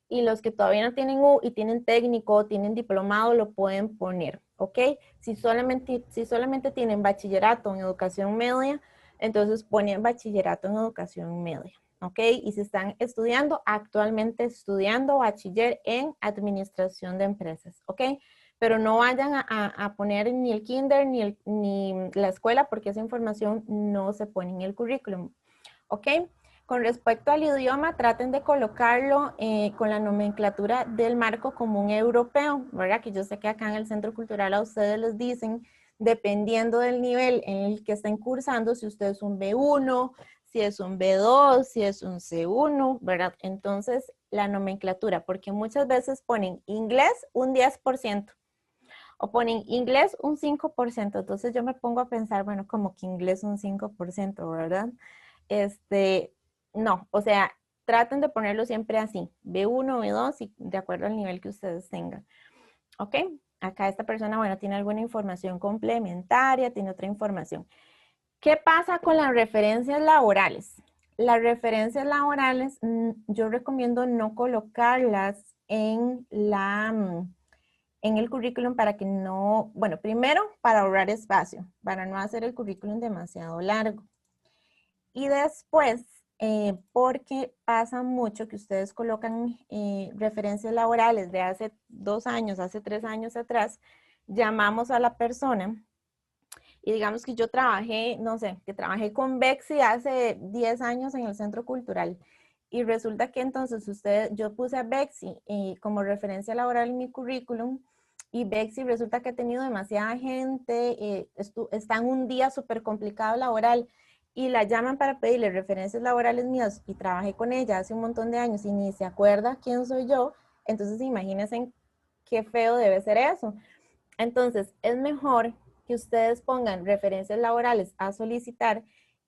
Y los que todavía no tienen U y tienen técnico, tienen diplomado, lo pueden poner, ¿ok? Si solamente tienen bachillerato en educación media, entonces ponen bachillerato en educación media, ¿ok? Y si están estudiando, actualmente estudiando bachiller en administración de empresas, ¿ok? Pero no vayan a poner ni el kinder ni la escuela, porque esa información no se pone en el currículum, ¿ok? Con respecto al idioma, traten de colocarlo con la nomenclatura del marco común europeo, ¿verdad? Que yo sé que acá en el Centro Cultural a ustedes les dicen, dependiendo del nivel en el que estén cursando, si usted es un B1, si es un B2, si es un C1, ¿verdad? Entonces, la nomenclatura, porque muchas veces ponen inglés un 10%, o ponen inglés un 5%, entonces yo me pongo a pensar, bueno, como que inglés un 5%, ¿verdad? No, o sea, traten de ponerlo siempre así, B1, B2, y de acuerdo al nivel que ustedes tengan. ¿Ok? Acá esta persona, bueno, tiene alguna información complementaria, tiene otra información. ¿Qué pasa con las referencias laborales? Las referencias laborales, yo recomiendo no colocarlas en el currículum para que no, bueno, primero para ahorrar espacio, para no hacer el currículum demasiado largo. Y después, porque pasa mucho que ustedes colocan referencias laborales de hace 2 años, hace 3 años atrás, llamamos a la persona y digamos que yo trabajé, no sé, que trabajé con Bexi hace 10 años en el Centro Cultural. Y resulta que entonces yo puse a Bexi como referencia laboral en mi currículum, y Bexi resulta que ha tenido demasiada gente, está en un día súper complicado laboral, y la llaman para pedirle referencias laborales mías, y trabajé con ella hace un montón de años y ni se acuerda quién soy yo. Entonces imagínense qué feo debe ser eso. Entonces es mejor que ustedes pongan referencias laborales a solicitar,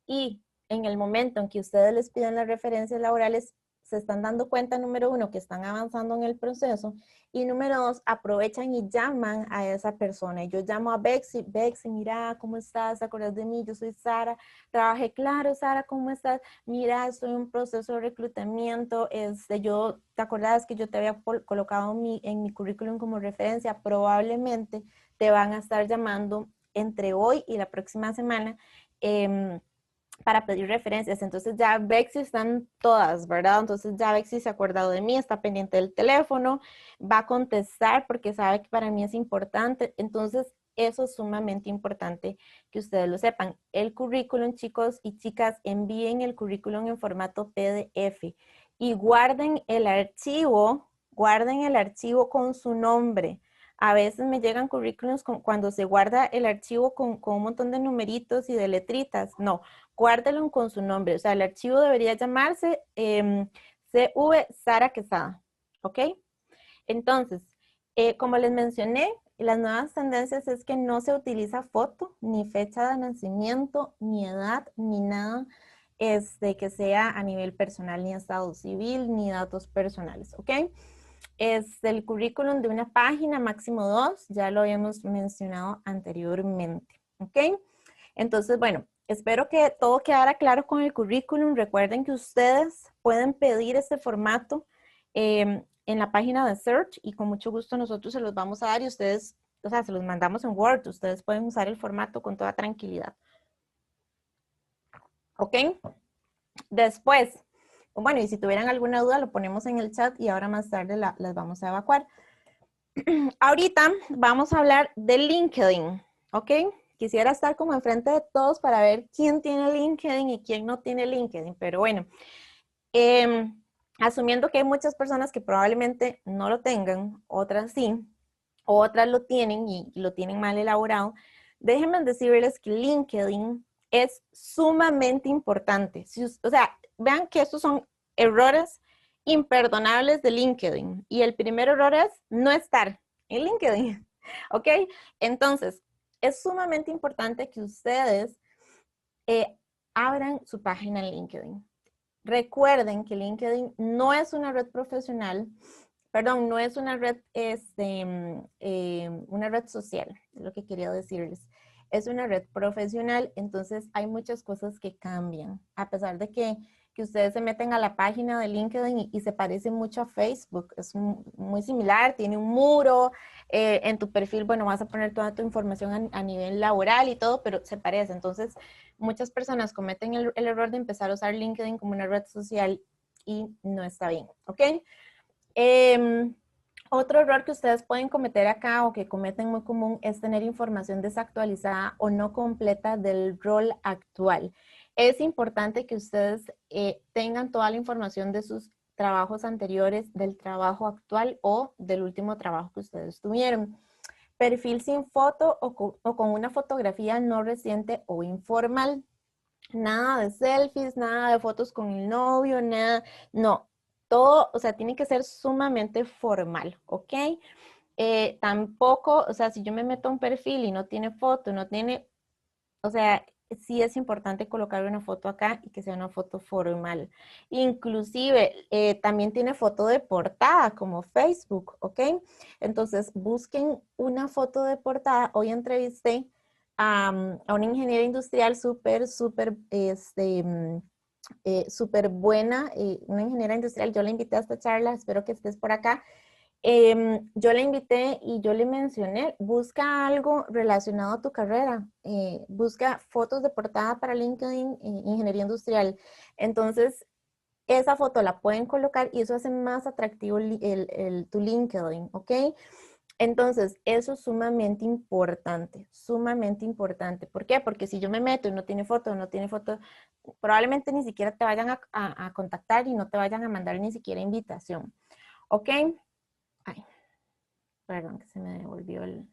y en el momento en que ustedes les piden las referencias laborales, se están dando cuenta, número 1, que están avanzando en el proceso, y número 2, aprovechan y llaman a esa persona. Y yo llamo a Bexi, mira, ¿cómo estás? ¿Te acuerdas de mí? Yo soy Sara, trabajé, claro, Sara, ¿cómo estás? Mira, estoy en un proceso de reclutamiento, ¿te acuerdas que yo te había colocado en mi currículum como referencia? Probablemente te van a estar llamando entre hoy y la próxima semana para pedir referencias. Entonces ya Bexi están todas, ¿verdad? Entonces ya Bexi se ha acordado de mí, está pendiente del teléfono, va a contestar porque sabe que para mí es importante. Entonces eso es sumamente importante que ustedes lo sepan. El currículum, chicos y chicas, envíen el currículum en formato PDF y guarden el archivo con su nombre. A veces me llegan currículums cuando se guarda el archivo con un montón de numeritos y de letritas. No, guárdelo con su nombre. O sea, el archivo debería llamarse CV Sara Quesada. ¿Ok? Entonces, como les mencioné, las nuevas tendencias es que no se utiliza foto, ni fecha de nacimiento, ni edad, ni nada que sea a nivel personal, ni estado civil, ni datos personales, ¿ok? Es el currículum de una página, máximo 2, ya lo habíamos mencionado anteriormente, ¿ok? Entonces, bueno, espero que todo quedara claro con el currículum. Recuerden que ustedes pueden pedir este formato en la página de Search y con mucho gusto nosotros se los vamos a dar y ustedes, o sea, se los mandamos en Word. Ustedes pueden usar el formato con toda tranquilidad. ¿Ok? Después, bueno, y si tuvieran alguna duda lo ponemos en el chat y ahora más tarde las vamos a evacuar. Ahorita vamos a hablar de LinkedIn, ¿ok? Quisiera estar como enfrente de todos para ver quién tiene LinkedIn y quién no tiene LinkedIn, pero bueno, asumiendo que hay muchas personas que probablemente no lo tengan, otras sí, otras lo tienen y lo tienen mal elaborado, déjenme decirles que LinkedIn es sumamente importante. O sea, vean que estos son errores imperdonables de LinkedIn. Y el primer error es no estar en LinkedIn. ¿Ok? Entonces, es sumamente importante que ustedes abran su página en LinkedIn. Recuerden que LinkedIn no es una red profesional, perdón, no es una red, una red social, es lo que quería decirles. Es una red profesional, entonces hay muchas cosas que cambian. A pesar de que ustedes se meten a la página de LinkedIn y se parece mucho a Facebook, es muy similar, tiene un muro, en tu perfil, bueno, vas a poner toda tu información a nivel laboral y todo, pero se parece. Entonces, muchas personas cometen el error de empezar a usar LinkedIn como una red social y no está bien, ¿ok? Otro error que ustedes pueden cometer acá o que cometen muy común es tener información desactualizada o no completa del rol actual. Es importante que ustedes tengan toda la información de sus trabajos anteriores, del trabajo actual o del último trabajo que ustedes tuvieron. Perfil sin foto o con una fotografía no reciente o informal. Nada de selfies, nada de fotos con el novio, nada, no. Todo, o sea, tiene que ser sumamente formal, ¿ok? Tampoco, o sea, si yo me meto a un perfil y no tiene foto, no tiene, o sea, sí es importante colocar una foto acá y que sea una foto formal. Inclusive, también tiene foto de portada como Facebook, ¿ok? Entonces, busquen una foto de portada. Hoy entrevisté a una ingeniera industrial súper buena, una ingeniera industrial. Yo la invité a esta charla, espero que estés por acá. Yo la invité y yo le mencioné, busca algo relacionado a tu carrera, busca fotos de portada para LinkedIn, ingeniería industrial. Entonces, esa foto la pueden colocar y eso hace más atractivo tu LinkedIn, ¿ok? Entonces, eso es sumamente importante, sumamente importante. ¿Por qué? Porque si yo me meto y no tiene foto, probablemente ni siquiera te vayan a contactar y no te vayan a mandar ni siquiera invitación, ¿ok? Ay, perdón que se me devolvió el...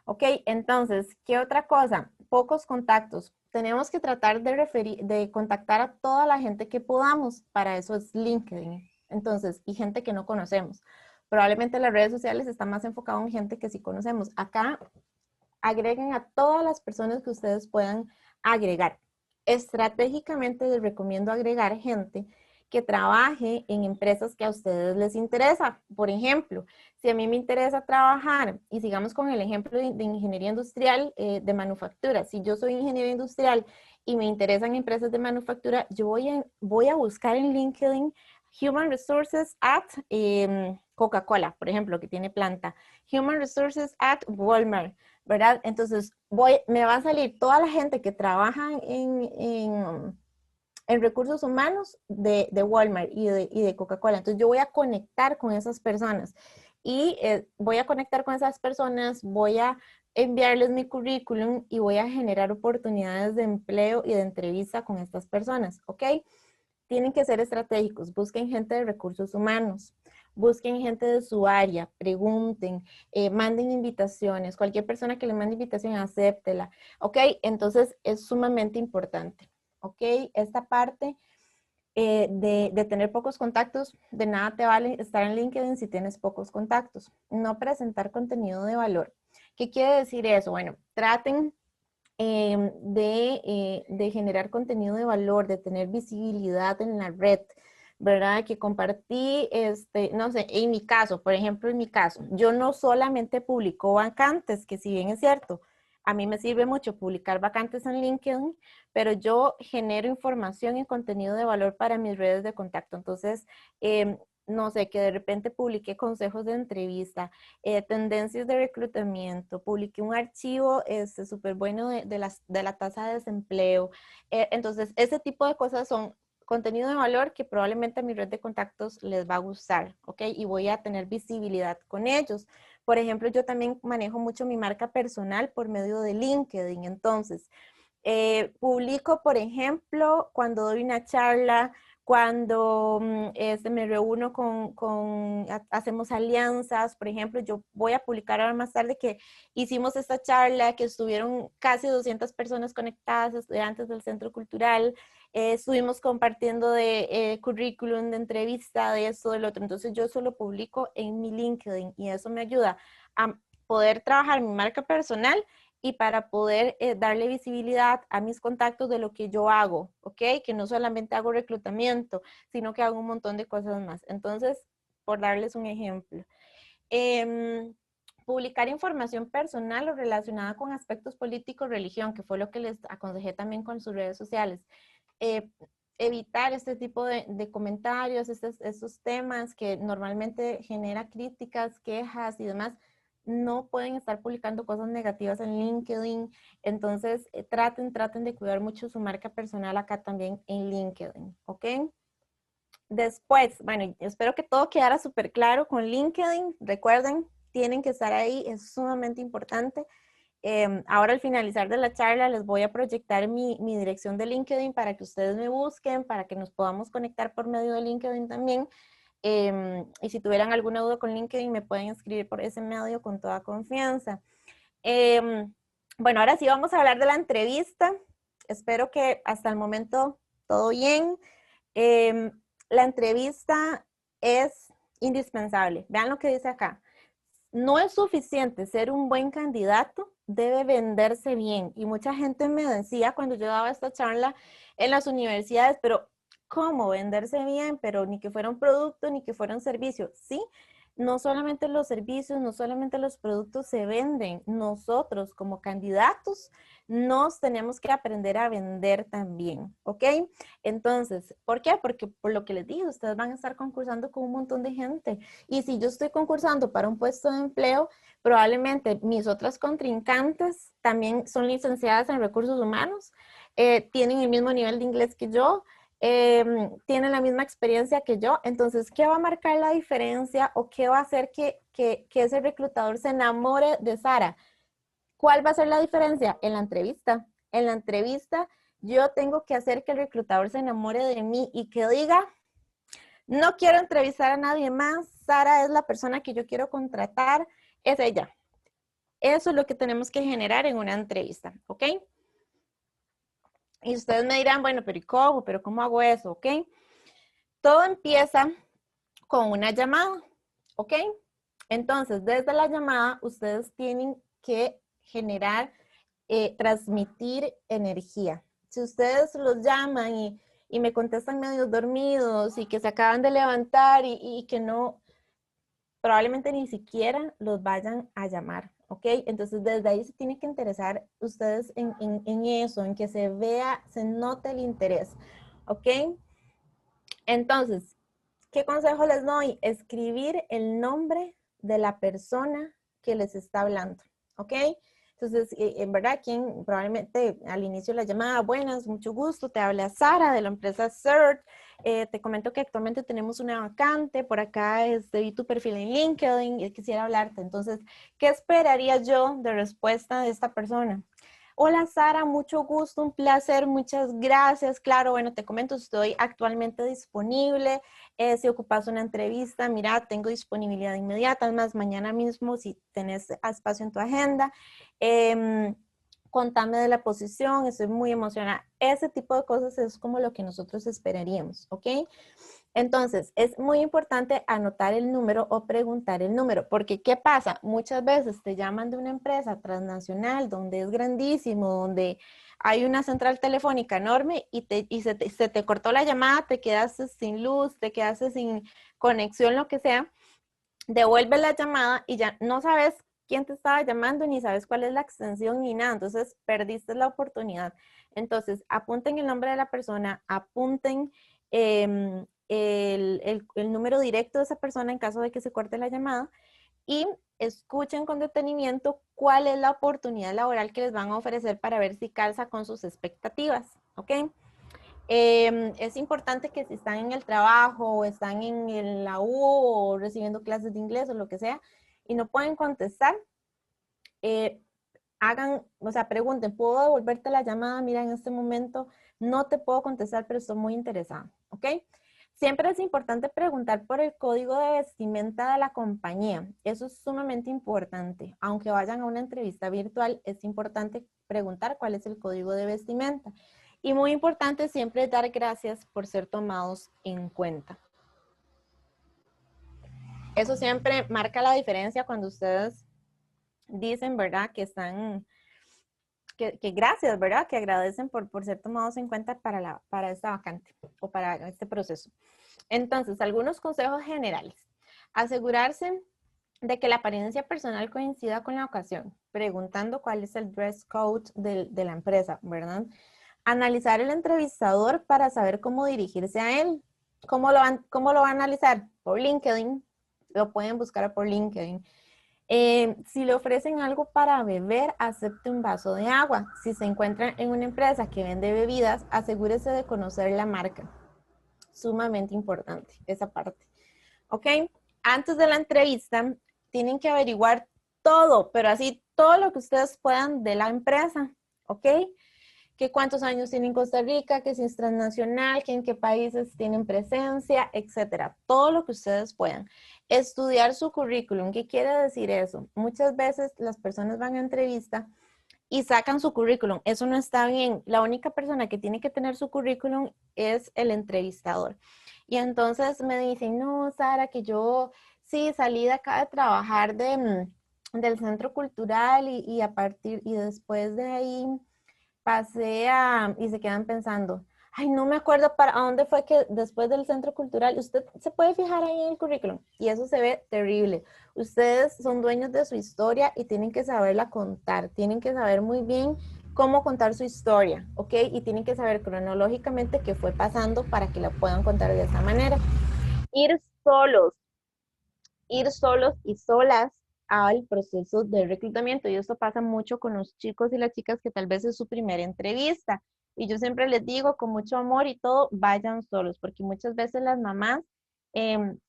Ok, entonces, ¿qué otra cosa? Pocos contactos. Tenemos que tratar de contactar a toda la gente que podamos. Para eso es LinkedIn. Entonces, y gente que no conocemos. Probablemente las redes sociales están más enfocadas en gente que sí conocemos. Acá, agreguen a todas las personas que ustedes puedan agregar. Estratégicamente les recomiendo agregar gente que trabaje en empresas que a ustedes les interesa. Por ejemplo, si a mí me interesa trabajar, y sigamos con el ejemplo de ingeniería industrial, de manufactura. Si yo soy ingeniero industrial y me interesan empresas de manufactura, yo voy a buscar en LinkedIn Human Resources at Coca-Cola, por ejemplo, que tiene planta. Human Resources at Walmart, ¿verdad? Entonces, me va a salir toda la gente que trabaja en recursos humanos de Walmart y de Coca-Cola. Entonces, yo voy a conectar con esas personas y voy a conectar con esas personas, voy a enviarles mi currículum y voy a generar oportunidades de empleo y de entrevista con estas personas, ¿ok? Tienen que ser estratégicos, busquen gente de recursos humanos. busquen gente de su área, pregunten, manden invitaciones, cualquier persona que le mande invitación, acéptela, ¿ok? Entonces es sumamente importante, ¿ok? Esta parte de tener pocos contactos, de nada te vale estar en LinkedIn si tienes pocos contactos. No presentar contenido de valor. ¿Qué quiere decir eso? Bueno, traten de generar contenido de valor, de tener visibilidad en la red, ¿verdad? Que compartí, no sé, en mi caso, por ejemplo, en mi caso, yo no solamente publico vacantes, que si bien es cierto, a mí me sirve mucho publicar vacantes en LinkedIn, pero yo genero información y contenido de valor para mis redes de contacto. Entonces, no sé, que de repente publiqué consejos de entrevista, tendencias de reclutamiento, publiqué un archivo súper bueno de la tasa de desempleo. Entonces, ese tipo de cosas son contenido de valor que probablemente a mi red de contactos les va a gustar, ¿ok? Y voy a tener visibilidad con ellos. Por ejemplo, yo también manejo mucho mi marca personal por medio de LinkedIn. Entonces, publico, por ejemplo, cuando doy una charla, cuando me reúno hacemos alianzas, por ejemplo, yo voy a publicar ahora más tarde que hicimos esta charla, que estuvieron casi 200 personas conectadas, estudiantes del Centro Cultural, estuvimos compartiendo de currículum, de entrevista, de esto, del otro, entonces yo solo publico en mi LinkedIn y eso me ayuda a poder trabajar mi marca personal y para poder darle visibilidad a mis contactos de lo que yo hago, ¿ok? Que no solamente hago reclutamiento, sino que hago un montón de cosas más. Entonces, por darles un ejemplo. Publicar información personal o relacionada con aspectos políticos, religión, que fue lo que les aconsejé también con sus redes sociales. Evitar este tipo de comentarios, estos temas que normalmente genera críticas, quejas y demás. No pueden estar publicando cosas negativas en LinkedIn. Entonces, traten de cuidar mucho su marca personal acá también en LinkedIn, ¿ok? Después, bueno, espero que todo quedara súper claro con LinkedIn. Recuerden, tienen que estar ahí, es sumamente importante. Ahora al finalizar de la charla les voy a proyectar mi dirección de LinkedIn para que ustedes me busquen, para que nos podamos conectar por medio de LinkedIn también. Y si tuvieran alguna duda con LinkedIn me pueden escribir por ese medio con toda confianza. Bueno, ahora sí vamos a hablar de la entrevista. Espero que hasta el momento todo bien. La entrevista es indispensable. Vean lo que dice acá. No es suficiente ser un buen candidato, debe venderse bien. Y mucha gente me decía cuando yo daba esta charla en las universidades, pero ¿cómo venderse bien? Pero ni que fuera un producto, ni que fuera un servicio. Sí, no solamente los servicios, no solamente los productos se venden. Nosotros como candidatos nos tenemos que aprender a vender también, ¿ok? Entonces, ¿por qué? Porque por lo que les dije, ustedes van a estar concursando con un montón de gente. Y si yo estoy concursando para un puesto de empleo, probablemente mis otras contrincantes también son licenciadas en recursos humanos, tienen el mismo nivel de inglés que yo, tienen la misma experiencia que yo. Entonces, ¿qué va a marcar la diferencia o qué va a hacer que ese reclutador se enamore de Sara? ¿Cuál va a ser la diferencia? En la entrevista. En la entrevista, yo tengo que hacer que el reclutador se enamore de mí y que diga, no quiero entrevistar a nadie más, Sara es la persona que yo quiero contratar, es ella. Eso es lo que tenemos que generar en una entrevista, ¿ok? Y ustedes me dirán, bueno, pero ¿y cómo? ¿Pero cómo hago eso? ¿Ok? Todo empieza con una llamada, ¿ok? Entonces, desde la llamada, ustedes tienen que generar, transmitir energía. Si ustedes los llaman y me contestan medio dormidos y que se acaban de levantar y que no, probablemente ni siquiera los vayan a llamar, ¿ok? Entonces, desde ahí se tiene que interesar ustedes en eso, en que se vea, se note el interés, ¿ok? Entonces, ¿qué consejo les doy? Escribir el nombre de la persona que les está hablando, ¿ok? Entonces, en verdad, quien probablemente al inicio de la llamada, buenas, mucho gusto, te habla Sara de la empresa CERT. Te comento que actualmente tenemos una vacante, por acá vi tu perfil en LinkedIn y quisiera hablarte. Entonces, ¿qué esperaría yo de respuesta de esta persona? Hola Sara, mucho gusto, un placer, muchas gracias. Claro, bueno, te comento, estoy actualmente disponible. Si ocupas una entrevista, mira, tengo disponibilidad inmediata. Además, mañana mismo, si tenés espacio en tu agenda, contame de la posición, estoy muy emocionada. Ese tipo de cosas es como lo que nosotros esperaríamos, ¿ok? Entonces, es muy importante anotar el número o preguntar el número, porque ¿qué pasa? Muchas veces te llaman de una empresa transnacional donde es grandísimo, donde hay una central telefónica enorme y se te cortó la llamada, te quedaste sin luz, te quedaste sin conexión, lo que sea, devuelve la llamada y ya no sabes quién te estaba llamando, ni sabes cuál es la extensión, ni nada. Entonces, perdiste la oportunidad. Entonces, apunten el nombre de la persona, apunten el número directo de esa persona en caso de que se corte la llamada y escuchen con detenimiento cuál es la oportunidad laboral que les van a ofrecer para ver si calza con sus expectativas, ¿ok? Es importante que si están en el trabajo o están en la U o recibiendo clases de inglés o lo que sea y no pueden contestar, hagan, o sea, pregunten, ¿puedo devolverte la llamada? Mira, en este momento no te puedo contestar, pero estoy muy interesada, ¿ok? Siempre es importante preguntar por el código de vestimenta de la compañía. Eso es sumamente importante. Aunque vayan a una entrevista virtual, es importante preguntar cuál es el código de vestimenta. Y muy importante siempre dar gracias por ser tomados en cuenta. Eso siempre marca la diferencia cuando ustedes dicen, ¿verdad? Que están, que gracias, ¿verdad? Que agradecen por ser tomados en cuenta para esta vacante o para este proceso. Entonces, algunos consejos generales. Asegurarse de que la apariencia personal coincida con la ocasión, preguntando cuál es el dress code de la empresa, ¿verdad? Analizar el entrevistador para saber cómo dirigirse a él. ¿Cómo lo va a analizar? Por LinkedIn. Lo pueden buscar por LinkedIn. Si le ofrecen algo para beber, acepte un vaso de agua. Si se encuentra en una empresa que vende bebidas, asegúrese de conocer la marca. Sumamente importante esa parte. ¿Ok? Antes de la entrevista, tienen que averiguar todo, pero así todo lo que ustedes puedan de la empresa. ¿Ok? Que cuántos años tiene en Costa Rica, que si es transnacional, que en qué países tienen presencia, etcétera. Todo lo que ustedes puedan. Estudiar su currículum. ¿Qué quiere decir eso? Muchas veces las personas van a entrevista y sacan su currículum. Eso no está bien. La única persona que tiene que tener su currículum es el entrevistador. Y entonces me dicen, no, Sara, que yo sí salí de acá de trabajar del centro cultural y después de ahí pasé y se quedan pensando, ay, no me acuerdo para dónde fue que después del centro cultural, usted se puede fijar ahí en el currículum y eso se ve terrible. Ustedes son dueños de su historia y tienen que saberla contar, tienen que saber muy bien cómo contar su historia, ¿ok? Y tienen que saber cronológicamente qué fue pasando para que la puedan contar de esa manera. Ir solos y solas al proceso de reclutamiento. Y esto pasa mucho con los chicos y las chicas que tal vez es su primera entrevista. Y yo siempre les digo, con mucho amor y todo, vayan solos, porque muchas veces las mamás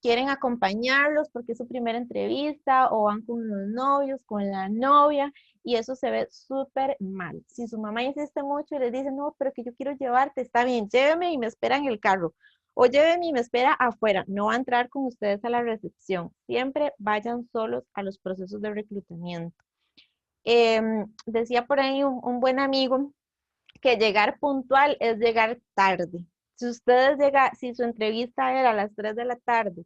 quieren acompañarlos porque es su primera entrevista o van con los novios, con la novia, y eso se ve súper mal. Si su mamá insiste mucho y les dice, no, pero que yo quiero llevarte, está bien, lléveme y me espera en el carro. O llévenme y me espera afuera, no va a entrar con ustedes a la recepción. Siempre vayan solos a los procesos de reclutamiento. Decía por ahí un buen amigo que llegar puntual es llegar tarde. Si su entrevista era a las 3 de la tarde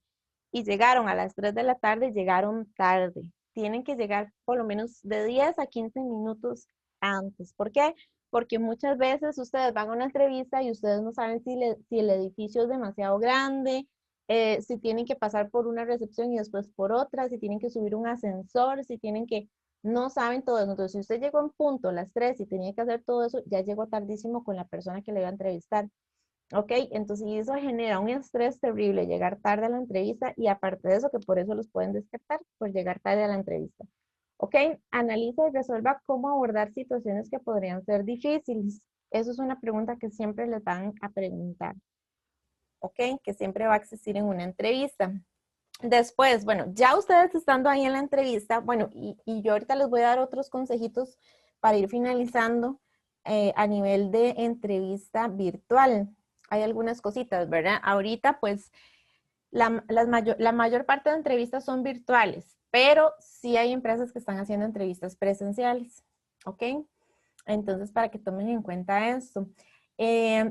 y llegaron a las 3 de la tarde, llegaron tarde. Tienen que llegar por lo menos de 10 a 15 minutos antes. ¿Por qué? Porque muchas veces ustedes van a una entrevista y ustedes no saben si el edificio es demasiado grande, si tienen que pasar por una recepción y después por otra, si tienen que subir un ascensor, si tienen que, no saben todo eso. Entonces, si usted llegó en punto a las 3 y tenía que hacer todo eso, ya llegó tardísimo con la persona que le iba a entrevistar. ¿Ok? Entonces, y eso genera un estrés terrible, llegar tarde a la entrevista y aparte de eso, que por eso los pueden descartar, por llegar tarde a la entrevista. ¿Ok? Analiza y resuelva cómo abordar situaciones que podrían ser difíciles. Eso es una pregunta que siempre les van a preguntar. ¿Ok? Que siempre va a existir en una entrevista. Después, bueno, ya ustedes estando ahí en la entrevista, bueno, y yo ahorita les voy a dar otros consejitos para ir finalizando a nivel de entrevista virtual. Hay algunas cositas, ¿verdad? Ahorita, pues, la mayor parte de entrevistas son virtuales, pero sí hay empresas que están haciendo entrevistas presenciales, ¿ok? Entonces, para que tomen en cuenta esto.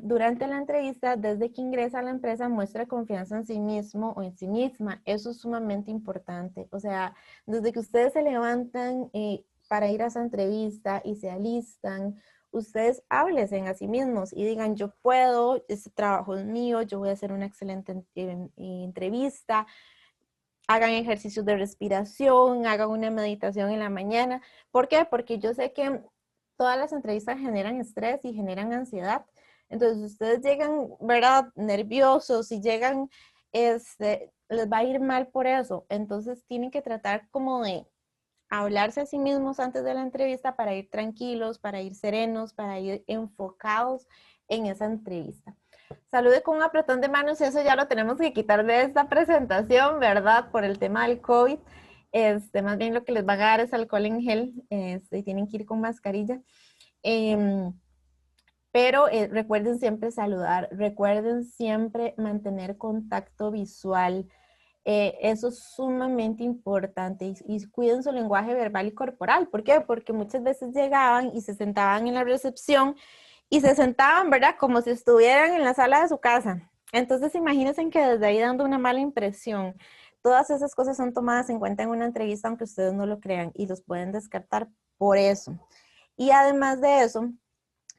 Durante la entrevista, desde que ingresa a la empresa, muestra confianza en sí mismo o en sí misma. Eso es sumamente importante. O sea, desde que ustedes se levantan para ir a esa entrevista y se alistan, ustedes háblense a sí mismos y digan, yo puedo, este trabajo es mío, yo voy a hacer una excelente entrevista. Hagan ejercicios de respiración, hagan una meditación en la mañana. ¿Por qué? Porque yo sé que todas las entrevistas generan estrés y generan ansiedad. Entonces, ustedes llegan, ¿verdad? Nerviosos y llegan, les va a ir mal por eso. Entonces, tienen que tratar como de hablarse a sí mismos antes de la entrevista para ir tranquilos, para ir serenos, para ir enfocados en esa entrevista. Salude con un apretón de manos, eso ya lo tenemos que quitar de esta presentación, ¿verdad? Por el tema del COVID. Más bien lo que les van a dar es alcohol en gel, y tienen que ir con mascarilla. Pero recuerden siempre saludar, recuerden siempre mantener contacto visual. Eso es sumamente importante y cuiden su lenguaje verbal y corporal. ¿Por qué? Porque muchas veces llegaban y se sentaban en la recepción y se sentaban, ¿verdad? Como si estuvieran en la sala de su casa. Entonces, imagínense que desde ahí dando una mala impresión. Todas esas cosas son tomadas en cuenta en una entrevista, aunque ustedes no lo crean, y los pueden descartar por eso. Y además de eso,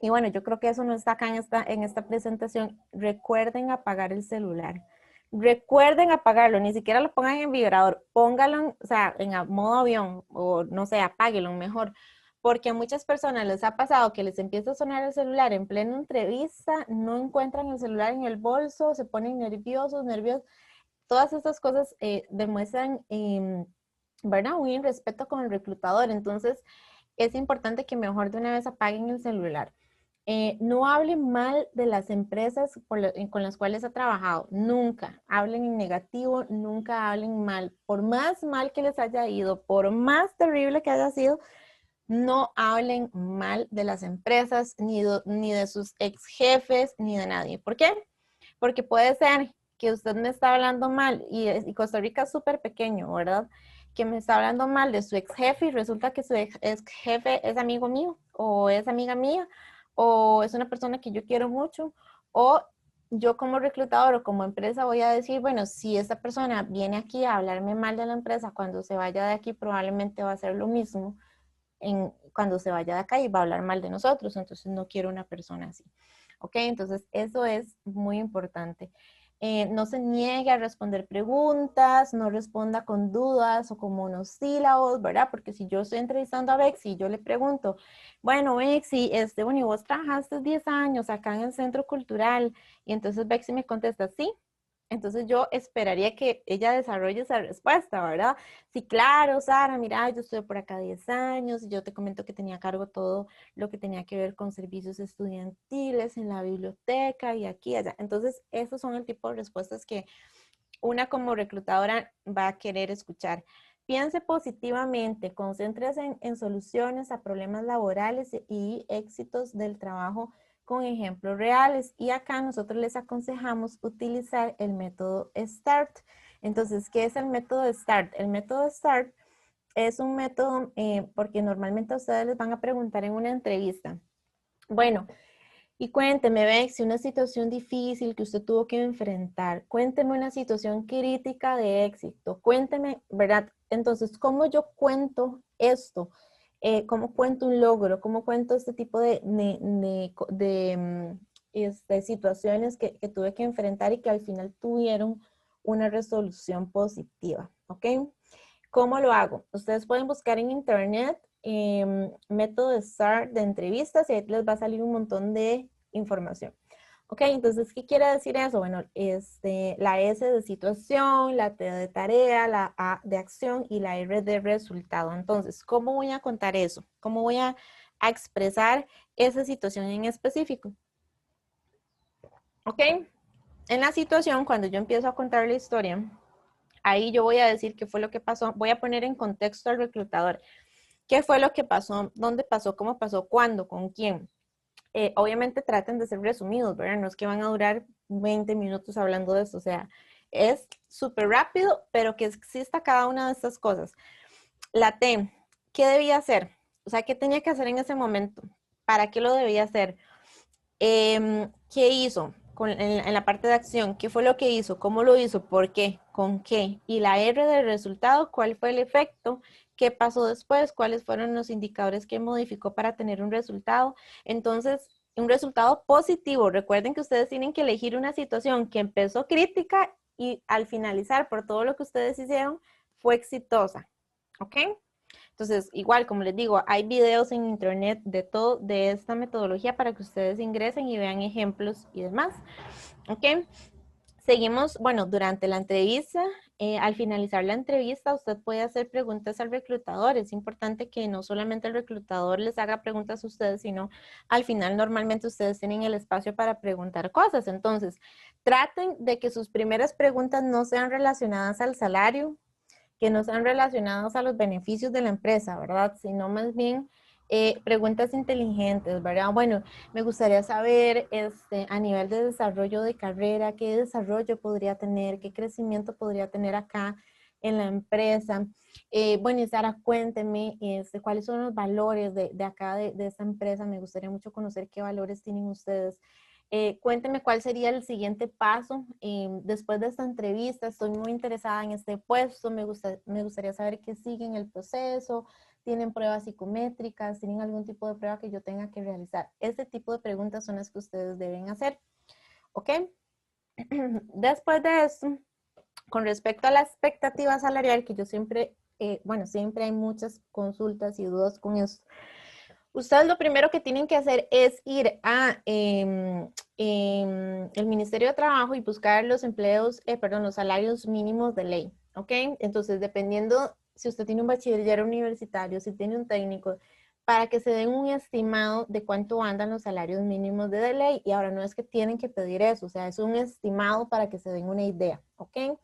y bueno, yo creo que eso no está acá en esta presentación, recuerden apagar el celular. Recuerden apagarlo, ni siquiera lo pongan en vibrador, póngalo, o sea, en modo avión, o no sé, apáguelo mejor, porque a muchas personas les ha pasado que les empieza a sonar el celular en plena entrevista, no encuentran el celular en el bolso, se ponen nerviosos, todas estas cosas demuestran, ¿verdad? Un irrespeto con el reclutador, entonces es importante que mejor de una vez apaguen el celular. No hablen mal de las empresas con las cuales ha trabajado, nunca hablen en negativo, nunca hablen mal, por más mal que les haya ido, por más terrible que haya sido, no hablen mal de las empresas, ni de sus ex jefes, ni de nadie. ¿Por qué? Porque puede ser que usted me está hablando mal, y Costa Rica es súper pequeño, ¿verdad? Que me está hablando mal de su ex jefe y resulta que su ex jefe es amigo mío, o es amiga mía, o es una persona que yo quiero mucho, o yo como reclutador o como empresa voy a decir, bueno, si esta persona viene aquí a hablarme mal de la empresa, cuando se vaya de aquí probablemente va a hacer lo mismo cuando se vaya de acá y va a hablar mal de nosotros, entonces no quiero una persona así. ¿Ok? Entonces eso es muy importante. No se niegue a responder preguntas, no responda con dudas o con monosílabos, ¿verdad? Porque si yo estoy entrevistando a Bexy y yo le pregunto, bueno, Bexy, bueno, y vos trabajaste 10 años acá en el Centro Cultural, y entonces Bexy me contesta, sí. Entonces yo esperaría que ella desarrolle esa respuesta, ¿verdad? Sí, claro, Sara, mira, yo estuve por acá 10 años y yo te comento que tenía a cargo todo lo que tenía que ver con servicios estudiantiles en la biblioteca y aquí y allá. Entonces, esos son el tipo de respuestas que una como reclutadora va a querer escuchar. Piense positivamente, concéntrese en soluciones a problemas laborales y éxitos del trabajo con ejemplos reales. Y acá nosotros les aconsejamos utilizar el método START. Entonces, ¿qué es el método START? El método START es un método porque normalmente a ustedes les van a preguntar en una entrevista. Bueno, y cuénteme, Bexy, una situación difícil que usted tuvo que enfrentar. Cuénteme una situación crítica de éxito. Cuénteme, ¿verdad? Entonces, ¿cómo yo cuento esto? ¿Cómo cuento un logro? ¿Cómo cuento este tipo de situaciones que tuve que enfrentar y que al final tuvieron una resolución positiva? ¿Ok? ¿Cómo lo hago? Ustedes pueden buscar en internet método STAR de entrevistas y ahí les va a salir un montón de información. Ok, entonces, ¿qué quiere decir eso? Bueno, la S de situación, la T de tarea, la A de acción y la R de resultado. Entonces, ¿cómo voy a contar eso? ¿Cómo voy a expresar esa situación en específico? Ok, en la situación, cuando yo empiezo a contar la historia, ahí yo voy a decir qué fue lo que pasó. Voy a poner en contexto al reclutador. ¿Qué fue lo que pasó? ¿Dónde pasó? ¿Cómo pasó? ¿Cuándo? ¿Con quién? Obviamente traten de ser resumidos, ¿verdad? No es que van a durar 20 minutos hablando de eso, o sea, es súper rápido, pero que exista cada una de estas cosas. La T, ¿qué debía hacer? O sea, ¿qué tenía que hacer en ese momento? ¿Para qué lo debía hacer? ¿Qué hizo en la parte de acción? ¿Qué fue lo que hizo? ¿Cómo lo hizo? ¿Por qué? ¿Con qué? Y la R del resultado, ¿cuál fue el efecto? ¿Qué pasó después? ¿Cuáles fueron los indicadores que modificó para tener un resultado? Entonces, un resultado positivo. Recuerden que ustedes tienen que elegir una situación que empezó crítica y al finalizar por todo lo que ustedes hicieron fue exitosa. ¿Ok? Entonces, igual, como les digo, hay videos en internet de todo, de esta metodología para que ustedes ingresen y vean ejemplos y demás. ¿Ok? Seguimos, bueno, durante la entrevista, al finalizar la entrevista, usted puede hacer preguntas al reclutador. Es importante que no solamente el reclutador les haga preguntas a ustedes, sino al final normalmente ustedes tienen el espacio para preguntar cosas. Entonces, traten de que sus primeras preguntas no sean relacionadas al salario, que no sean relacionados a los beneficios de la empresa, ¿verdad? Sino más bien preguntas inteligentes, ¿verdad? Bueno, me gustaría saber a nivel de desarrollo de carrera, qué desarrollo podría tener, qué crecimiento podría tener acá en la empresa. Bueno, y Sara, cuénteme cuáles son los valores de acá, de esta empresa. Me gustaría mucho conocer qué valores tienen ustedes. Cuénteme cuál sería el siguiente paso después de esta entrevista. Estoy muy interesada en este puesto. Me gustaría saber qué sigue en el proceso. ¿Tienen pruebas psicométricas? ¿Tienen algún tipo de prueba que yo tenga que realizar? Este tipo de preguntas son las que ustedes deben hacer. ¿Ok? Después de esto, con respecto a la expectativa salarial, que yo siempre, bueno, siempre hay muchas consultas y dudas con eso. Ustedes lo primero que tienen que hacer es ir a el Ministerio de Trabajo y buscar los los salarios mínimos de ley, ¿ok? Entonces, dependiendo si usted tiene un bachiller universitario, si tiene un técnico, para que se den un estimado de cuánto andan los salarios mínimos de ley. Y ahora no es que tienen que pedir eso, o sea, es un estimado para que se den una idea, ¿ok?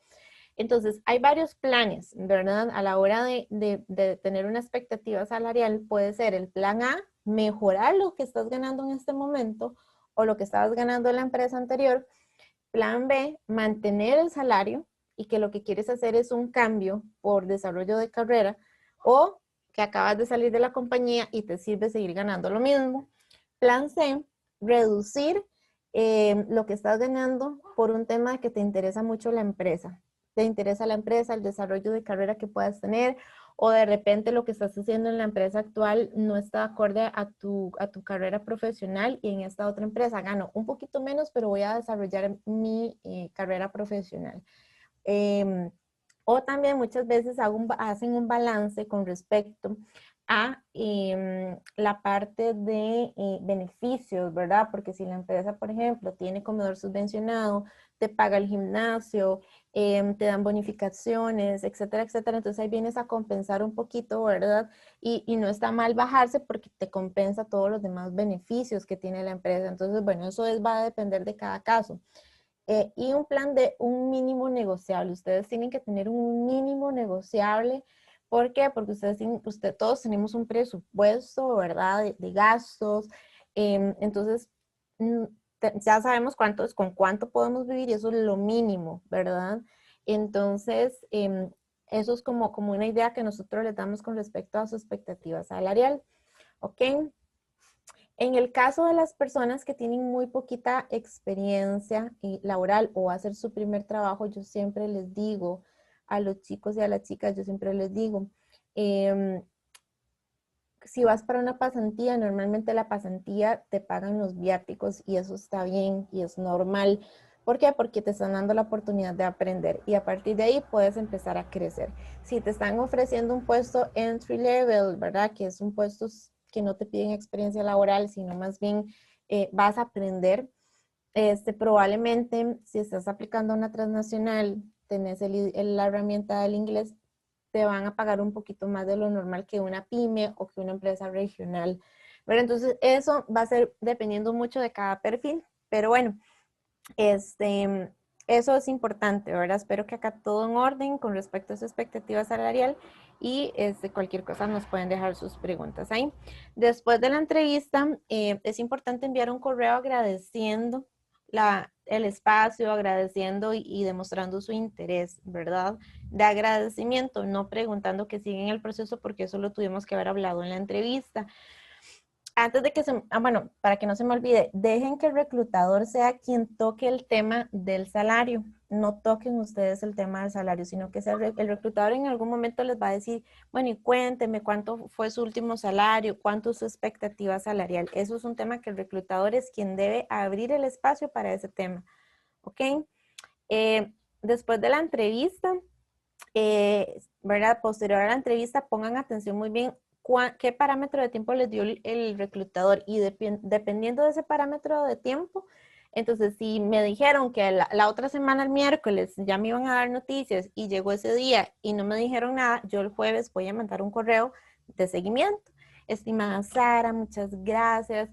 Entonces, hay varios planes, ¿verdad? A la hora de tener una expectativa salarial, puede ser el plan A, mejorar lo que estás ganando en este momento o lo que estabas ganando en la empresa anterior. Plan B, mantener el salario y que lo que quieres hacer es un cambio por desarrollo de carrera o que acabas de salir de la compañía y te sirve seguir ganando lo mismo. Plan C, reducir lo que estás ganando por un tema de que te interesa mucho la empresa. Te interesa la empresa, el desarrollo de carrera que puedas tener, o de repente lo que estás haciendo en la empresa actual no está acorde a tu carrera profesional y en esta otra empresa gano un poquito menos, pero voy a desarrollar mi carrera profesional. O también muchas veces hacen un balance con respecto a la parte de beneficios, ¿verdad? Porque si la empresa, por ejemplo, tiene comedor subvencionado, te paga el gimnasio, te dan bonificaciones, etcétera, etcétera. Entonces ahí vienes a compensar un poquito, ¿verdad? Y no está mal bajarse porque te compensa todos los demás beneficios que tiene la empresa. Entonces, bueno, va a depender de cada caso. Y un plan de un mínimo negociable. Ustedes tienen que tener un mínimo negociable. ¿Por qué? Porque todos tenemos un presupuesto, ¿verdad? De gastos. Entonces, ya sabemos con cuánto podemos vivir y eso es lo mínimo, ¿verdad? Entonces, eso es como una idea que nosotros les damos con respecto a su expectativa salarial. ¿Ok? En el caso de las personas que tienen muy poquita experiencia laboral o hacer su primer trabajo, yo siempre les digo a los chicos y a las chicas, yo siempre les digo, si vas para una pasantía, normalmente la pasantía te pagan los viáticos y eso está bien y es normal. ¿Por qué? Porque te están dando la oportunidad de aprender y a partir de ahí puedes empezar a crecer. Si te están ofreciendo un puesto entry level, ¿verdad? Que es un puesto que no te piden experiencia laboral, sino más bien vas a aprender. Probablemente si estás aplicando a una transnacional, tenés la herramienta del inglés, te van a pagar un poquito más de lo normal que una pyme o que una empresa regional. Pero entonces eso va a ser dependiendo mucho de cada perfil. Pero bueno, eso eso es importante, ¿verdad? Espero que acá todo en orden con respecto a su expectativa salarial y cualquier cosa nos pueden dejar sus preguntas ahí. Después de la entrevista, es importante enviar un correo agradeciendo el espacio, agradeciendo y demostrando su interés, ¿verdad? De agradecimiento, no preguntando que siguen el proceso porque eso lo tuvimos que haber hablado en la entrevista. Antes de que bueno, para que no se me olvide, dejen que el reclutador sea quien toque el tema del salario. No toquen ustedes el tema del salario, sino que sea el reclutador en algún momento les va a decir, bueno, y cuénteme cuánto fue su último salario, cuánto es su expectativa salarial. Eso es un tema que el reclutador es quien debe abrir el espacio para ese tema. ¿Ok? Después de la entrevista, ¿verdad? Posterior a la entrevista, pongan atención muy bien qué parámetro de tiempo les dio el reclutador y dependiendo de ese parámetro de tiempo, entonces si me dijeron que la otra semana, el miércoles, ya me iban a dar noticias y llegó ese día y no me dijeron nada, yo el jueves voy a mandar un correo de seguimiento. Estimada Sara, muchas gracias.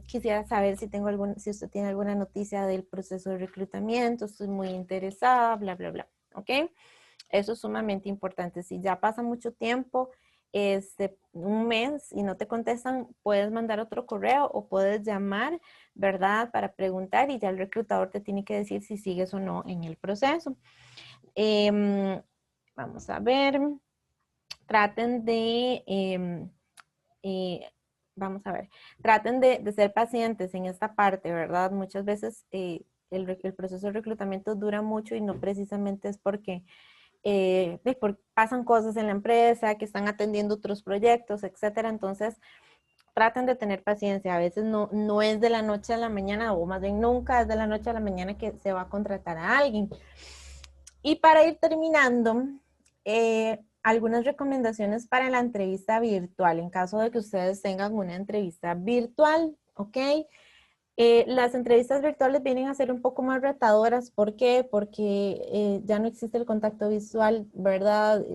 Quisiera saber si si usted tiene alguna noticia del proceso de reclutamiento, estoy muy interesada, bla, bla, bla. ¿Ok? Eso es sumamente importante. Si ya pasa mucho tiempo, un mes y no te contestan, puedes mandar otro correo o puedes llamar, ¿verdad? Para preguntar y ya el reclutador te tiene que decir si sigues o no en el proceso. Vamos a ver. Traten de, vamos a ver, traten de ser pacientes en esta parte, ¿verdad? Muchas veces el proceso de reclutamiento dura mucho y no precisamente es porque pasan cosas en la empresa, que están atendiendo otros proyectos, etcétera. Entonces, traten de tener paciencia. A veces no es de la noche a la mañana, o más bien nunca es de la noche a la mañana que se va a contratar a alguien. Y para ir terminando, algunas recomendaciones para la entrevista virtual, en caso de que ustedes tengan una entrevista virtual, ¿ok? Las entrevistas virtuales vienen a ser un poco más retadoras. ¿Por qué? Porque ya no existe el contacto visual, ¿verdad?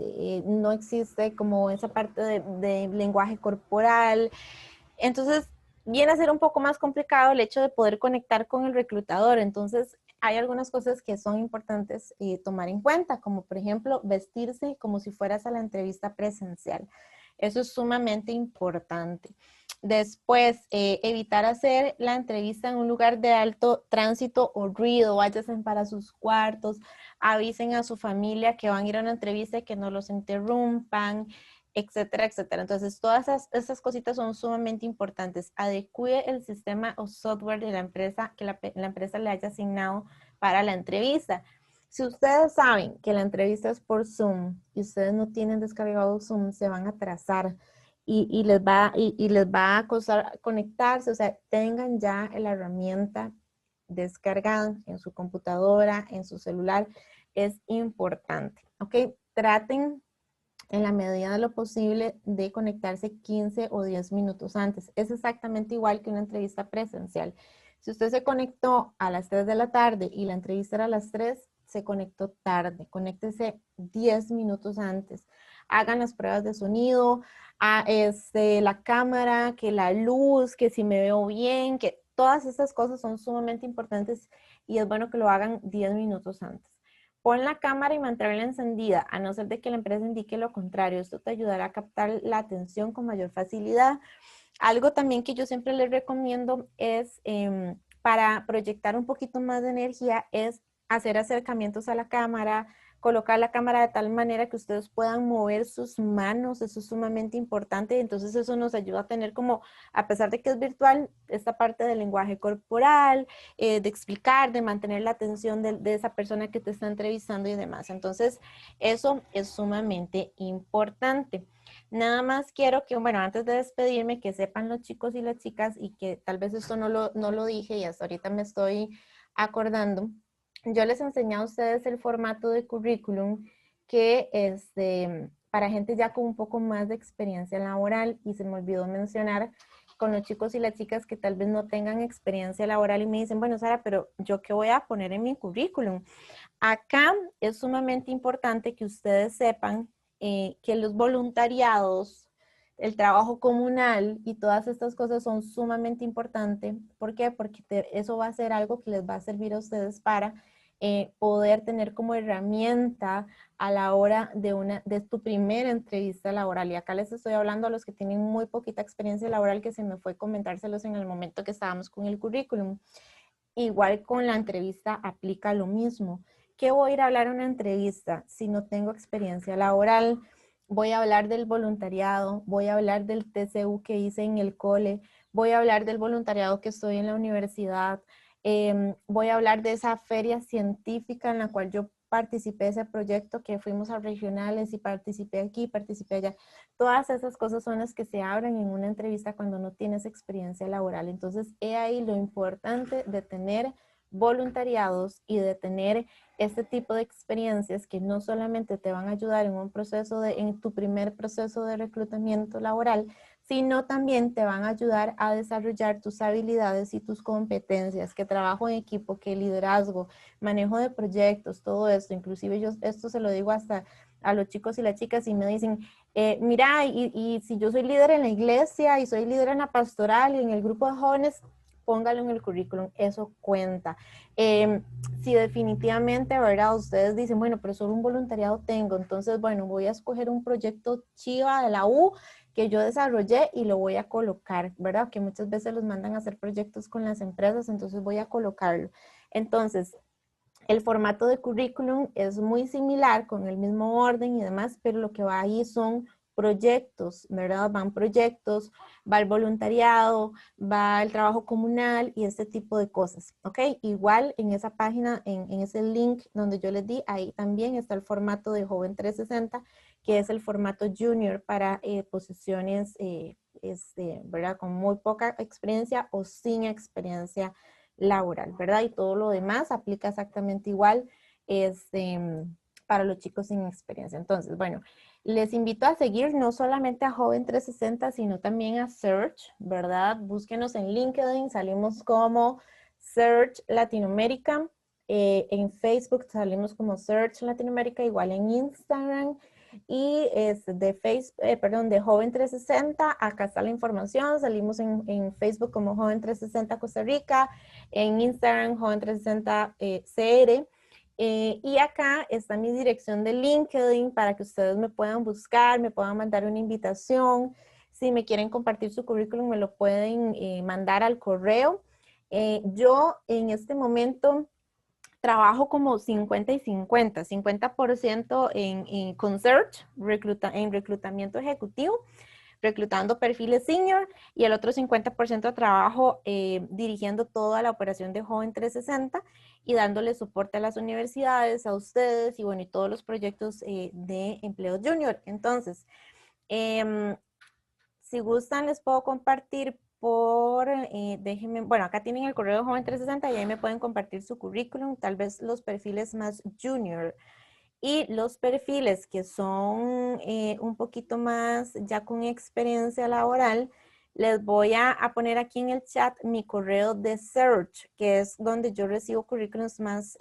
No existe como esa parte de lenguaje corporal. Entonces, viene a ser un poco más complicado el hecho de poder conectar con el reclutador. Entonces, hay algunas cosas que son importantes tomar en cuenta, como por ejemplo, vestirse como si fueras a la entrevista presencial. Eso es sumamente importante. Después, evitar hacer la entrevista en un lugar de alto tránsito o ruido. Váyanse para sus cuartos, avisen a su familia que van a ir a una entrevista y que no los interrumpan, etcétera, etcétera. Entonces, todas esas cositas son sumamente importantes. Adecue el sistema o software de la empresa que la empresa le haya asignado para la entrevista. Si ustedes saben que la entrevista es por Zoom y ustedes no tienen descargado Zoom, se van a atrasar y les va a costar conectarse. O sea, tengan ya la herramienta descargada en su computadora, en su celular. Es importante, ¿ok? Traten en la medida de lo posible de conectarse 15 o 10 minutos antes. Es exactamente igual que una entrevista presencial. Si usted se conectó a las 3 de la tarde y la entrevista era a las 3, se conectó tarde. Conéctese 10 minutos antes. Hagan las pruebas de sonido, la cámara, que la luz, que si me veo bien, que todas estas cosas son sumamente importantes y es bueno que lo hagan 10 minutos antes. Pon la cámara y mantenerla encendida, a no ser de que la empresa indique lo contrario. Esto te ayudará a captar la atención con mayor facilidad. Algo también que yo siempre les recomiendo es, para proyectar un poquito más de energía, es hacer acercamientos a la cámara, colocar la cámara de tal manera que ustedes puedan mover sus manos. Eso es sumamente importante. Entonces eso nos ayuda a tener como, a pesar de que es virtual, esta parte del lenguaje corporal, de explicar, de mantener la atención de esa persona que te está entrevistando y demás. Entonces eso es sumamente importante. Nada más quiero que, bueno, antes de despedirme, que sepan los chicos y las chicas, y que tal vez esto no lo dije y hasta ahorita me estoy acordando. Yo les enseñé a ustedes el formato de currículum que es para gente ya con un poco más de experiencia laboral, y se me olvidó mencionar con los chicos y las chicas que tal vez no tengan experiencia laboral y me dicen, bueno, Sara, pero ¿yo qué voy a poner en mi currículum? Acá es sumamente importante que ustedes sepan que los voluntariados el trabajo comunal y todas estas cosas son sumamente importantes. ¿Por qué? Porque eso va a ser algo que les va a servir a ustedes para poder tener como herramienta a la hora de tu primera entrevista laboral. Y acá les estoy hablando a los que tienen muy poquita experiencia laboral, que se me fue comentárselos en el momento que estábamos con el currículum. Igual con la entrevista aplica lo mismo. ¿Qué voy a ir a hablar en una entrevista si no tengo experiencia laboral? Voy a hablar del voluntariado, voy a hablar del TCU que hice en el cole, voy a hablar del voluntariado que estoy en la universidad, voy a hablar de esa feria científica en la cual yo participé de ese proyecto, que fuimos a regionales y participé aquí, participé allá. Todas esas cosas son las que se abren en una entrevista cuando no tienes experiencia laboral. Entonces, he ahí lo importante de tener voluntariados y de tener este tipo de experiencias que no solamente te van a ayudar en un proceso en tu primer proceso de reclutamiento laboral, sino también te van a ayudar a desarrollar tus habilidades y tus competencias, que trabajo en equipo, que liderazgo, manejo de proyectos, todo esto. Inclusive yo esto se lo digo hasta a los chicos y las chicas y me dicen, mira, y si yo soy líder en la iglesia y soy líder en la pastoral y en el grupo de jóvenes, póngalo en el currículum, eso cuenta. Si definitivamente, ¿verdad? Ustedes dicen, bueno, pero solo un voluntariado tengo, entonces, bueno, voy a escoger un proyecto chiva de la U que yo desarrollé y lo voy a colocar, ¿verdad? Que muchas veces los mandan a hacer proyectos con las empresas, entonces voy a colocarlo. Entonces, el formato de currículum es muy similar, con el mismo orden y demás, pero lo que va ahí son proyectos, ¿verdad? Van proyectos, va el voluntariado, va el trabajo comunal y este tipo de cosas, ¿ok? Igual en esa página, en ese link donde yo les di, ahí también está el formato de Joven 360, que es el formato junior para posiciones, ¿verdad? Con muy poca experiencia o sin experiencia laboral, ¿verdad? Y todo lo demás aplica exactamente igual para los chicos sin experiencia. Entonces, bueno, les invito a seguir no solamente a Joven 360, sino también a Search, ¿verdad? Búsquenos en LinkedIn, salimos como Search Latinoamérica, en Facebook salimos como Search Latinoamérica, igual en Instagram, y de Joven 360, acá está la información, salimos en Facebook como Joven 360 Costa Rica, en Instagram Joven 360 CR, y acá está mi dirección de LinkedIn para que ustedes me puedan buscar, me puedan mandar una invitación. Si me quieren compartir su currículum, me lo pueden mandar al correo. Yo en este momento trabajo como 50 y 50, 50% con Search, en reclutamiento ejecutivo, reclutando perfiles senior, y el otro 50% de trabajo dirigiendo toda la operación de Joven 360 y dándole soporte a las universidades, a ustedes y bueno, y todos los proyectos de empleo junior. Entonces, si gustan les puedo compartir déjenme, bueno, acá tienen el correo de Joven 360 y ahí me pueden compartir su currículum, tal vez los perfiles más junior. Y los perfiles que son un poquito más ya con experiencia laboral, les voy a poner aquí en el chat mi correo de Search, que es donde yo recibo currículums más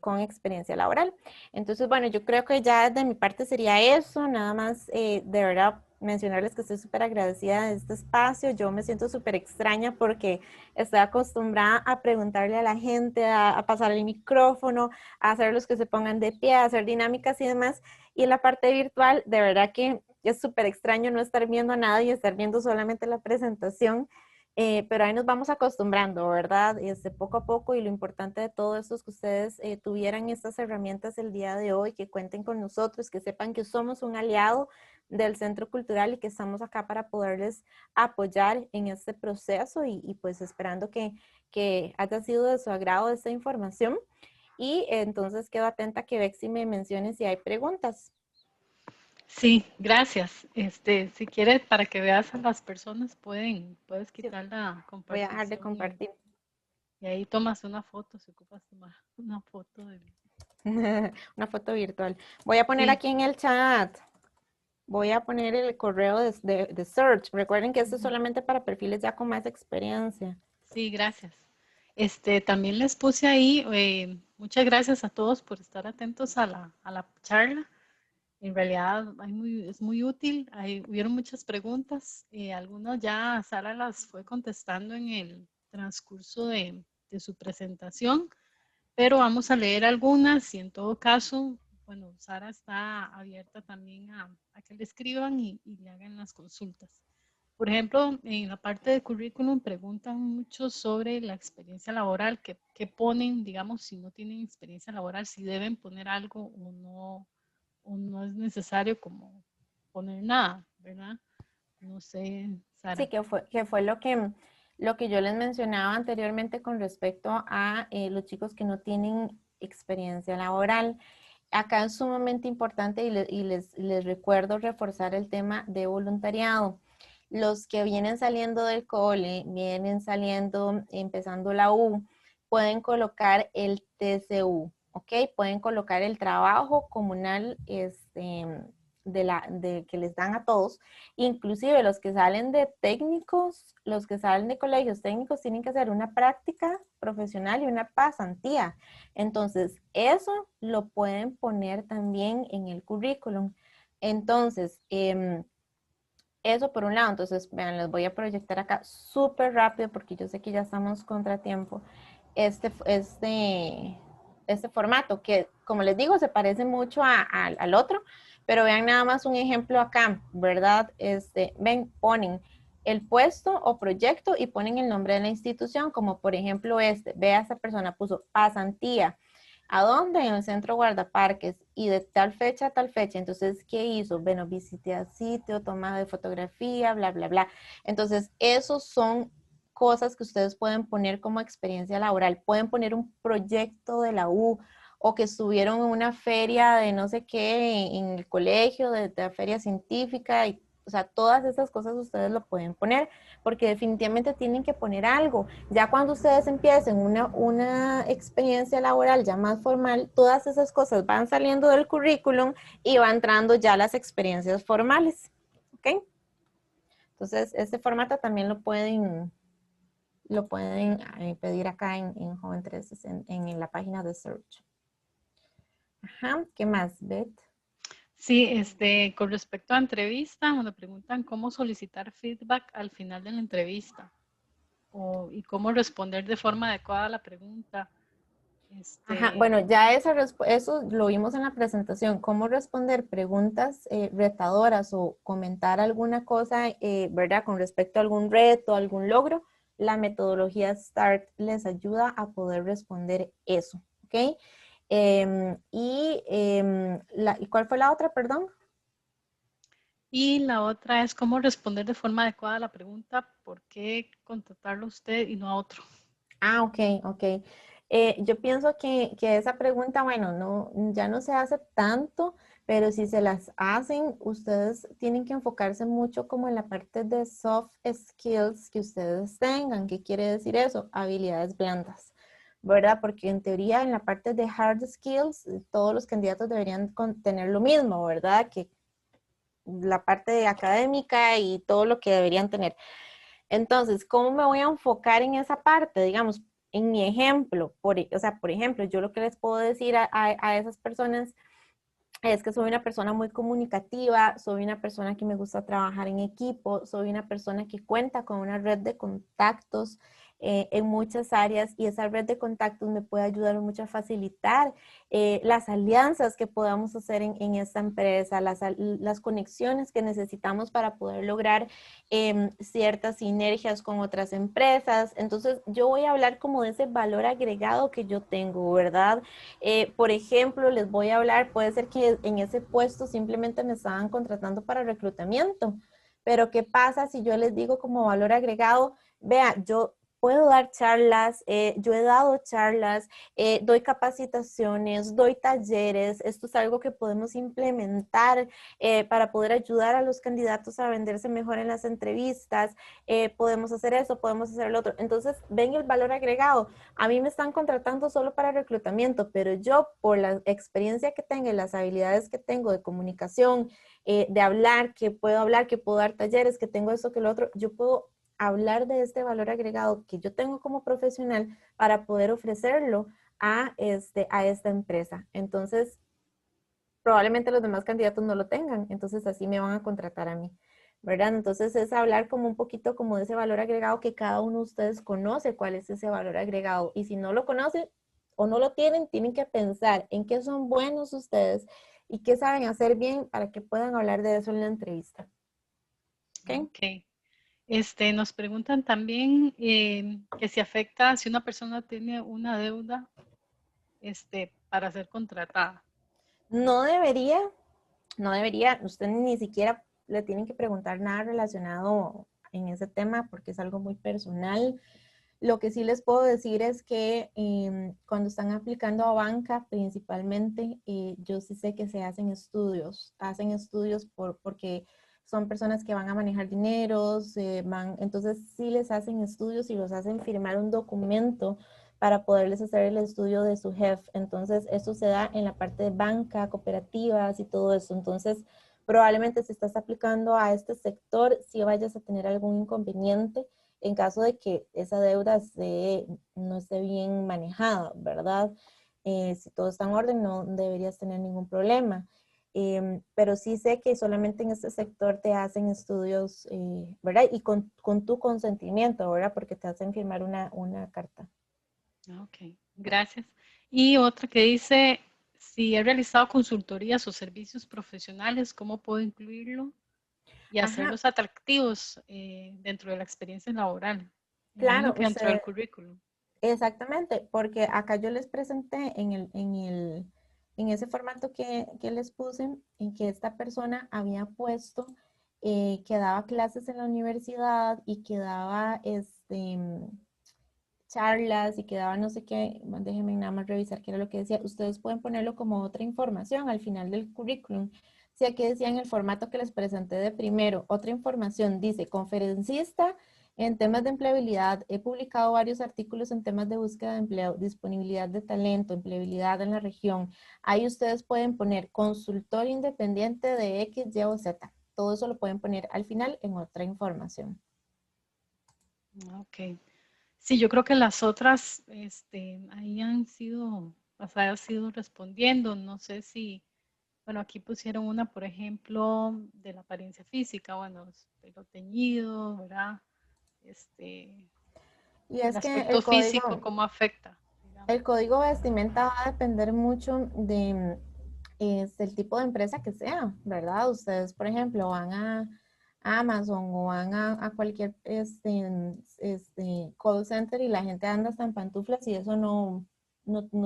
con experiencia laboral. Entonces, bueno, yo creo que ya de mi parte sería eso, nada más de verdad mencionarles que estoy súper agradecida de este espacio. Yo me siento súper extraña porque estoy acostumbrada a preguntarle a la gente, a pasar el micrófono, a hacer los que se pongan de pie, a hacer dinámicas y demás. Y en la parte virtual, de verdad que es súper extraño no estar viendo a nadie y estar viendo solamente la presentación. Pero ahí nos vamos acostumbrando, ¿verdad? Poco a poco, y lo importante de todo esto es que ustedes tuvieran estas herramientas el día de hoy, que cuenten con nosotros, que sepan que somos un aliado del Centro Cultural y que estamos acá para poderles apoyar en este proceso y pues esperando que haya sido de su agrado esta información. Y entonces quedo atenta que Bexy me mencione si hay preguntas. Sí, gracias. Si quieres, para que veas a las personas, puedes quitar la Voy a dejar de compartición compartir. y ahí tomas una foto, si ocupas tomar una foto. Una foto virtual. Voy a poner Sí, aquí en el chat. Voy a poner el correo de Search. Recuerden que esto es solamente para perfiles ya con más experiencia. sí, gracias. También les puse ahí, muchas gracias a todos por estar atentos a la charla. En realidad es muy útil. Hubieron muchas preguntas. Algunas ya Sara las fue contestando en el transcurso de su presentación, pero vamos a leer algunas y en todo caso, bueno, Sara está abierta también a que le escriban y le hagan las consultas. Por ejemplo, en la parte de currículum preguntan mucho sobre la experiencia laboral, que ponen, digamos, si no tienen experiencia laboral, si deben poner algo o no es necesario como poner nada, ¿verdad? No sé, Sí, Sara. que fue lo que yo les mencionaba anteriormente con respecto a los chicos que no tienen experiencia laboral. Acá es sumamente importante y les recuerdo reforzar el tema de voluntariado. Los que vienen saliendo del cole, vienen saliendo, empezando la U, pueden colocar el TCU, ¿ok? Pueden colocar el trabajo comunal que les dan a todos. Inclusive los que salen de técnicos, los que salen de colegios técnicos tienen que hacer una práctica profesional y una pasantía. Entonces, eso lo pueden poner también en el currículum. Entonces, eso por un lado. Entonces, vean, les voy a proyectar acá súper rápido porque yo sé que ya estamos contratiempo. Este formato que, como les digo, se parece mucho al otro, pero vean nada más un ejemplo acá, ¿verdad? Ven, ponen el puesto o proyecto y ponen el nombre de la institución, como por ejemplo vea, esta persona puso pasantía. ¿A dónde? En el centro guardaparques y de tal fecha a tal fecha. Entonces, ¿qué hizo? Bueno, visité al sitio, toma de fotografía, bla, bla, bla. Entonces, esos son cosas que ustedes pueden poner como experiencia laboral. Pueden poner un proyecto de la U o que estuvieron en una feria de no sé qué en el colegio, de la feria científica, y, o sea, todas esas cosas ustedes lo pueden poner porque definitivamente tienen que poner algo. Ya cuando ustedes empiecen una experiencia laboral ya más formal, todas esas cosas van saliendo del currículum y van entrando ya las experiencias formales. ¿Ok? Entonces, este formato también lo pueden pedir acá en Joven 360, en la página de Search. Ajá, ¿qué más, Beth? Sí, con respecto a entrevista, me preguntan cómo solicitar feedback al final de la entrevista y cómo responder de forma adecuada a la pregunta. Ajá, bueno, ya eso lo vimos en la presentación, cómo responder preguntas retadoras o comentar alguna cosa, ¿verdad? Con respecto a algún reto, algún logro, la metodología START les ayuda a poder responder eso, ¿ok? ¿Y cuál fue la otra, perdón? Y la otra es cómo responder de forma adecuada a la pregunta, ¿por qué contratarlo a usted y no a otro? Ah, ok, ok. Yo pienso que esa pregunta, bueno, no, ya no se hace tanto, pero si se las hacen, ustedes tienen que enfocarse mucho como en la parte de soft skills que ustedes tengan. ¿Qué quiere decir eso? Habilidades blandas, ¿verdad? Porque en teoría en la parte de hard skills, todos los candidatos deberían tener lo mismo, ¿verdad? Que la parte académica y todo lo que deberían tener. Entonces, ¿cómo me voy a enfocar en esa parte? Digamos, en mi ejemplo, o sea, por ejemplo, yo lo que les puedo decir a esas personas es que soy una persona muy comunicativa, soy una persona que me gusta trabajar en equipo, soy una persona que cuenta con una red de contactos en muchas áreas y esa red de contactos me puede ayudar mucho a facilitar las alianzas que podamos hacer en esta empresa, las conexiones que necesitamos para poder lograr ciertas sinergias con otras empresas. Entonces, yo voy a hablar como de ese valor agregado que yo tengo, ¿verdad? Por ejemplo, les voy a hablar, puede ser que en ese puesto simplemente me estaban contratando para reclutamiento, pero ¿qué pasa si yo les digo como valor agregado? Vea, yo puedo dar charlas, yo he dado charlas, doy capacitaciones, doy talleres, esto es algo que podemos implementar para poder ayudar a los candidatos a venderse mejor en las entrevistas, podemos hacer eso, podemos hacer lo otro. Entonces, ven el valor agregado. A mí me están contratando solo para reclutamiento, pero yo por la experiencia que tengo y las habilidades que tengo de comunicación, de hablar, que puedo dar talleres, que tengo esto, que lo otro, yo puedo hablar de este valor agregado que yo tengo como profesional para poder ofrecerlo a esta empresa. Entonces, probablemente los demás candidatos no lo tengan, entonces así me van a contratar a mí, ¿verdad? Entonces es hablar como un poquito como de ese valor agregado que cada uno de ustedes conoce cuál es ese valor agregado, y si no lo conocen o no lo tienen, tienen que pensar en qué son buenos ustedes y qué saben hacer bien para que puedan hablar de eso en la entrevista. ¿Ok? Ok. Nos preguntan también que si afecta si una persona tiene una deuda para ser contratada. No debería, no debería, usted ni siquiera le tienen que preguntar nada relacionado en ese tema porque es algo muy personal. Lo que sí les puedo decir es que cuando están aplicando a banca principalmente, yo sí sé que se hacen estudios porque son personas que van a manejar dinero, entonces sí les hacen estudios y los hacen firmar un documento para poderles hacer el estudio de su jefe. Entonces eso se da en la parte de banca, cooperativas y todo eso. Entonces probablemente si estás aplicando a este sector, sí vayas a tener algún inconveniente en caso de que esa deuda no esté bien manejada, ¿verdad? Si todo está en orden, no deberías tener ningún problema. Pero sí sé que solamente en este sector te hacen estudios, ¿verdad? Y con tu consentimiento, ¿verdad? Porque te hacen firmar una carta. Ok, gracias. Y otra que dice, si he realizado consultorías o servicios profesionales, ¿cómo puedo incluirlo y Ajá, hacerlos atractivos dentro de la experiencia laboral? Me imagino claro, que dentro del currículum. exactamente, porque acá yo les presenté en ese formato que les puse, en que esta persona había puesto que daba clases en la universidad y que daba charlas y que daba no sé qué, déjenme nada más revisar qué era lo que decía. Ustedes pueden ponerlo como otra información al final del currículum. Si aquí decía en el formato que les presenté de primero, otra información, dice conferencista en temas de empleabilidad. He publicado varios artículos en temas de búsqueda de empleo, disponibilidad de talento, empleabilidad en la región. Ahí ustedes pueden poner consultor independiente de X, Y o Z. Todo eso lo pueden poner al final en otra información. Ok. Sí, yo creo que las otras ahí han sido, o sea, han sido respondiendo. No sé si, bueno, aquí pusieron una, por ejemplo, de la apariencia física, bueno, pelo teñido, ¿verdad? Este, Y el es que aspecto físico, ¿cómo afecta? el Digamos. código de vestimenta va a depender mucho de el tipo de empresa que sea, ¿verdad? Ustedes, por ejemplo, van a Amazon o van a cualquier call center y la gente anda hasta en pantuflas y eso no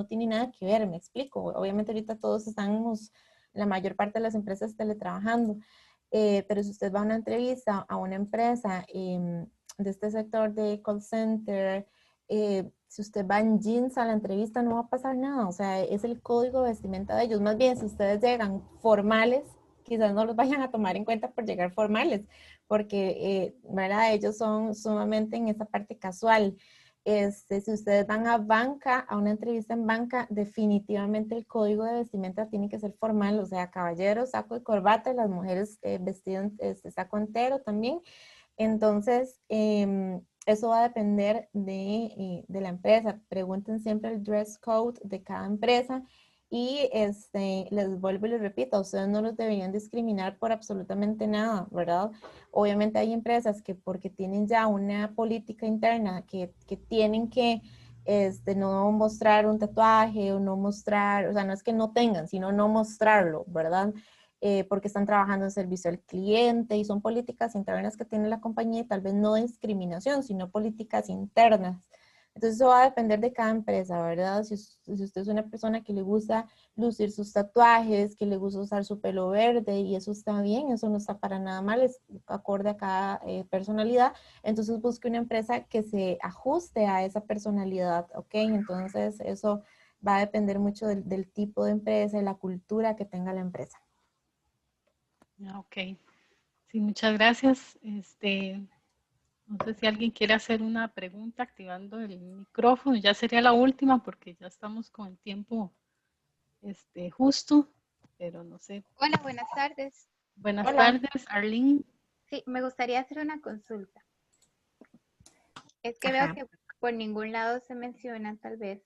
tiene nada que ver, me explico. Obviamente ahorita todos estamos, la mayor parte de las empresas teletrabajando, pero si usted va a una entrevista a una empresa de este sector de call center, si usted va en jeans a la entrevista no va a pasar nada, o sea, es el código de vestimenta de ellos. Más bien, si ustedes llegan formales, quizás no los vayan a tomar en cuenta por llegar formales, porque, ¿verdad? Ellos son sumamente en esa parte casual. Si ustedes van a banca, a una entrevista en banca, definitivamente el código de vestimenta tiene que ser formal, o sea, caballeros, saco y corbata, las mujeres vestido saco entero también. Entonces, eso va a depender de la empresa. Pregunten siempre el dress code de cada empresa y les vuelvo y les repito, ustedes no los deberían discriminar por absolutamente nada, ¿verdad? Obviamente hay empresas que porque tienen ya una política interna que tienen que no mostrar un tatuaje o no mostrar, o sea, no es que no tengan, sino no mostrarlo, ¿verdad? Porque están trabajando en servicio al cliente y son políticas internas que tiene la compañía y tal vez no discriminación, sino políticas internas. Entonces eso va a depender de cada empresa, ¿verdad? Si usted es una persona que le gusta lucir sus tatuajes, que le gusta usar su pelo verde y eso está bien, eso no está para nada mal, es acorde a cada personalidad, entonces busque una empresa que se ajuste a esa personalidad, ¿ok? Entonces eso va a depender mucho del tipo de empresa y la cultura que tenga la empresa. Ok, sí, muchas gracias. No sé si alguien quiere hacer una pregunta activando el micrófono. Ya sería la última porque ya estamos con el tiempo justo, pero no sé. Hola, buenas tardes. Buenas Hola. tardes, Arlene. Sí, me gustaría hacer una consulta. Es que veo Ajá. que por ningún lado se menciona tal vez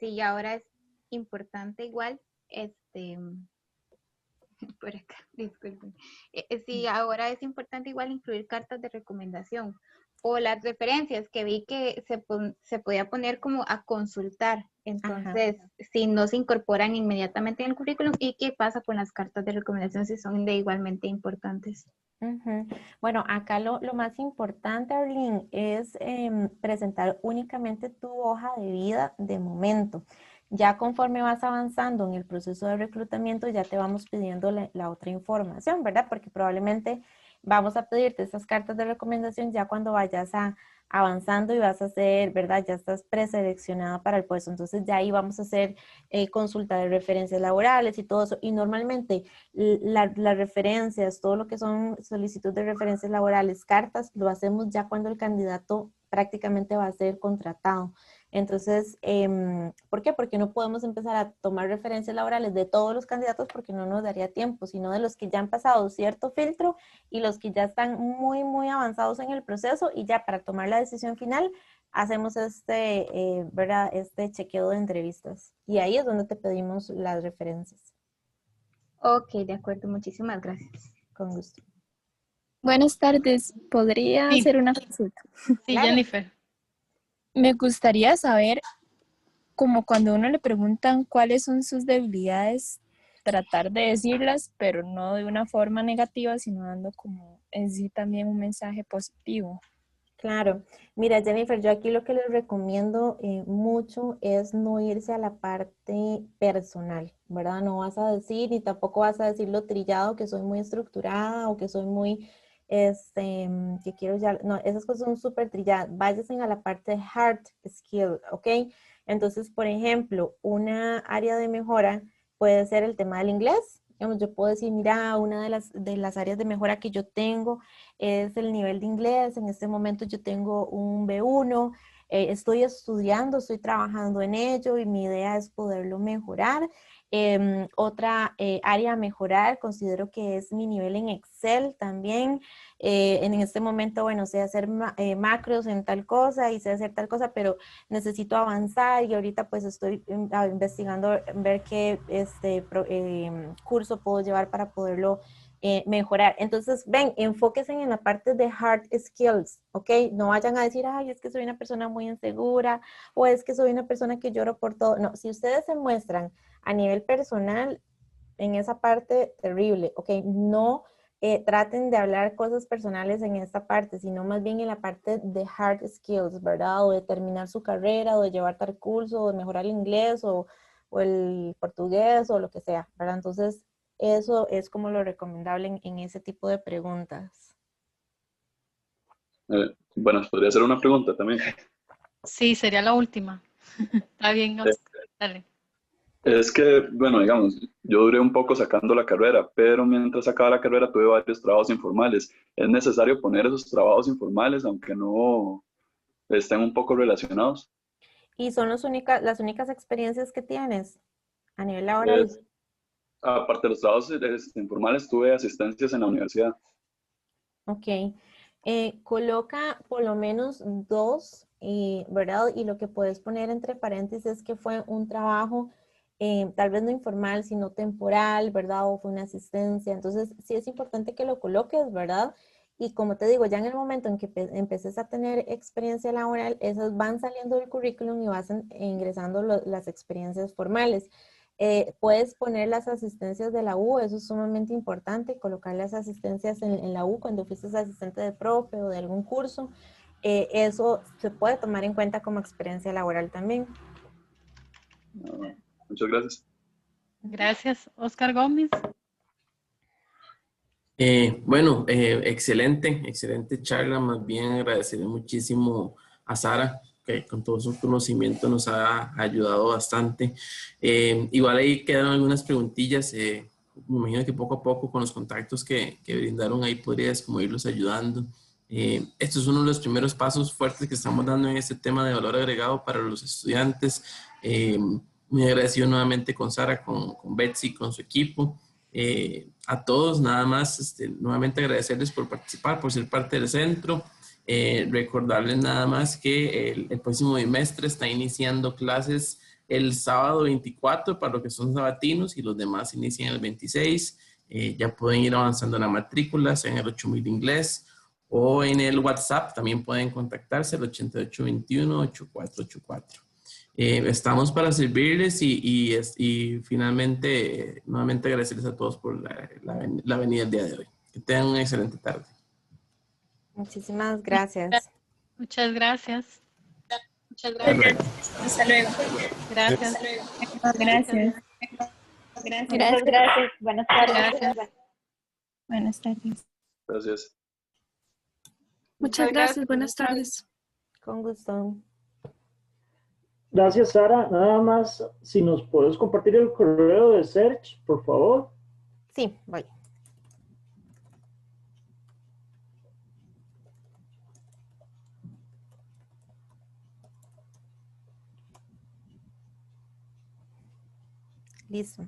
si ahora es importante igual Por acá, disculpen. Sí, ahora es importante igual incluir cartas de recomendación o las referencias que vi que se podía poner como a consultar. Entonces, si no se incorporan inmediatamente en el currículum, ¿y qué pasa con las cartas de recomendación si son de igualmente importantes? Bueno, acá lo más importante, Arlene, es presentar únicamente tu hoja de vida de momento. Ya conforme vas avanzando en el proceso de reclutamiento, ya te vamos pidiendo la otra información, ¿verdad? Porque probablemente vamos a pedirte esas cartas de recomendación ya cuando vayas avanzando y vas a hacer, ¿verdad? Ya estás preseleccionada para el puesto. Entonces ya ahí vamos a hacer consulta de referencias laborales y todo eso. Y normalmente las referencias, todo lo que son solicitud de referencias laborales, cartas, lo hacemos ya cuando el candidato prácticamente va a ser contratado. Entonces, ¿por qué? Porque no podemos empezar a tomar referencias laborales de todos los candidatos porque no nos daría tiempo, sino de los que ya han pasado cierto filtro y los que ya están muy, muy avanzados en el proceso, y ya para tomar la decisión final hacemos ¿verdad? Este chequeo de entrevistas. Y ahí es donde te pedimos las referencias. Ok, de acuerdo. Muchísimas gracias. Con gusto. Buenas tardes. ¿Podría Sí. hacer una consulta? Sí, Claro. Jennifer. Me gustaría saber, como cuando a uno le preguntan cuáles son sus debilidades, tratar de decirlas, pero no de una forma negativa, sino dando como en sí también un mensaje positivo. Claro. Mira, Jennifer, yo aquí lo que les recomiendo mucho es no irse a la parte personal, ¿verdad? No vas a decir, ni tampoco vas a decir lo trillado, que soy muy estructurada o que soy muy, que quiero ya, no, esas cosas son súper trilladas. Váyanse a la parte de hard skill, ¿ok? Entonces, por ejemplo, una área de mejora puede ser el tema del inglés. Digamos, yo puedo decir, mira, una de las áreas de mejora que yo tengo es el nivel de inglés. En este momento yo tengo un B1, estoy estudiando, estoy trabajando en ello y mi idea es poderlo mejorar. Otra área a mejorar, considero que es mi nivel en Excel también. En este momento, bueno, sé hacer macros en tal cosa y sé hacer tal cosa, pero necesito avanzar y ahorita pues estoy investigando ver qué curso puedo llevar para poderlo mejorar. Entonces, ven, enfóquense en la parte de hard skills, ¿ok? No vayan a decir, ay, es que soy una persona muy insegura o es que soy una persona que lloro por todo. No, si ustedes se muestran a nivel personal en esa parte, terrible, ¿ok? No traten de hablar cosas personales en esta parte, sino más bien en la parte de hard skills, ¿verdad? O de terminar su carrera, o de llevar tal curso, o de mejorar el inglés, o el portugués, o lo que sea, ¿verdad? Entonces, eso es como lo recomendable en ese tipo de preguntas. Bueno, podría hacer una pregunta también. Sí, sería la última. Está bien, Oscar. Dale. Es que, bueno, digamos, yo duré un poco sacando la carrera, pero mientras sacaba la carrera tuve varios trabajos informales. ¿Es necesario poner esos trabajos informales, aunque no estén un poco relacionados? ¿Y son las únicas experiencias que tienes a nivel laboral? Aparte de los trabajos informales, tuve asistencias en la universidad. Ok. Coloca por lo menos 2, ¿verdad? Y lo que puedes poner entre paréntesis es que fue un trabajo tal vez no informal, sino temporal, ¿verdad? O fue una asistencia. Entonces, sí es importante que lo coloques, ¿verdad? Y como te digo, ya en el momento en que empeces a tener experiencia laboral, esas van saliendo del currículum y vas ingresando las experiencias formales. Puedes poner las asistencias de la U, eso es sumamente importante, colocar las asistencias en la U cuando fuiste asistente de profe o de algún curso. Eso se puede tomar en cuenta como experiencia laboral también. Muchas gracias. Gracias, Oscar Gómez. Bueno, excelente charla. Más bien agradeceré muchísimo a Sara, que con todo su conocimiento nos ha ayudado bastante. Igual ahí quedaron algunas preguntillas. Me imagino que poco a poco con los contactos que brindaron ahí podrías como irlos ayudando. Esto es uno de los primeros pasos fuertes que estamos dando en este tema de valor agregado para los estudiantes. Muy agradecido nuevamente con Sara, con Betsy, con su equipo. A todos, nada más, nuevamente agradecerles por participar, por ser parte del centro. Recordarles nada más que el próximo bimestre está iniciando clases el sábado 24 para lo que son sabatinos y los demás inician el 26. Ya pueden ir avanzando en la matrícula, sea en el 8000 inglés o en el WhatsApp. También pueden contactarse al 8821-8484. Estamos para servirles y finalmente, nuevamente agradecerles a todos por la venida el día de hoy. Que tengan una excelente tarde. Muchísimas gracias. Muchas gracias. Hasta luego. Gracias. Gracias. Muchas gracias. Buenas tardes. Gracias. Buenas tardes. Gracias. Muchas gracias. Buenas tardes. Con gusto. Gracias, Sara. Nada más, si nos puedes compartir el correo de Search, por favor. Sí, voy. Listo.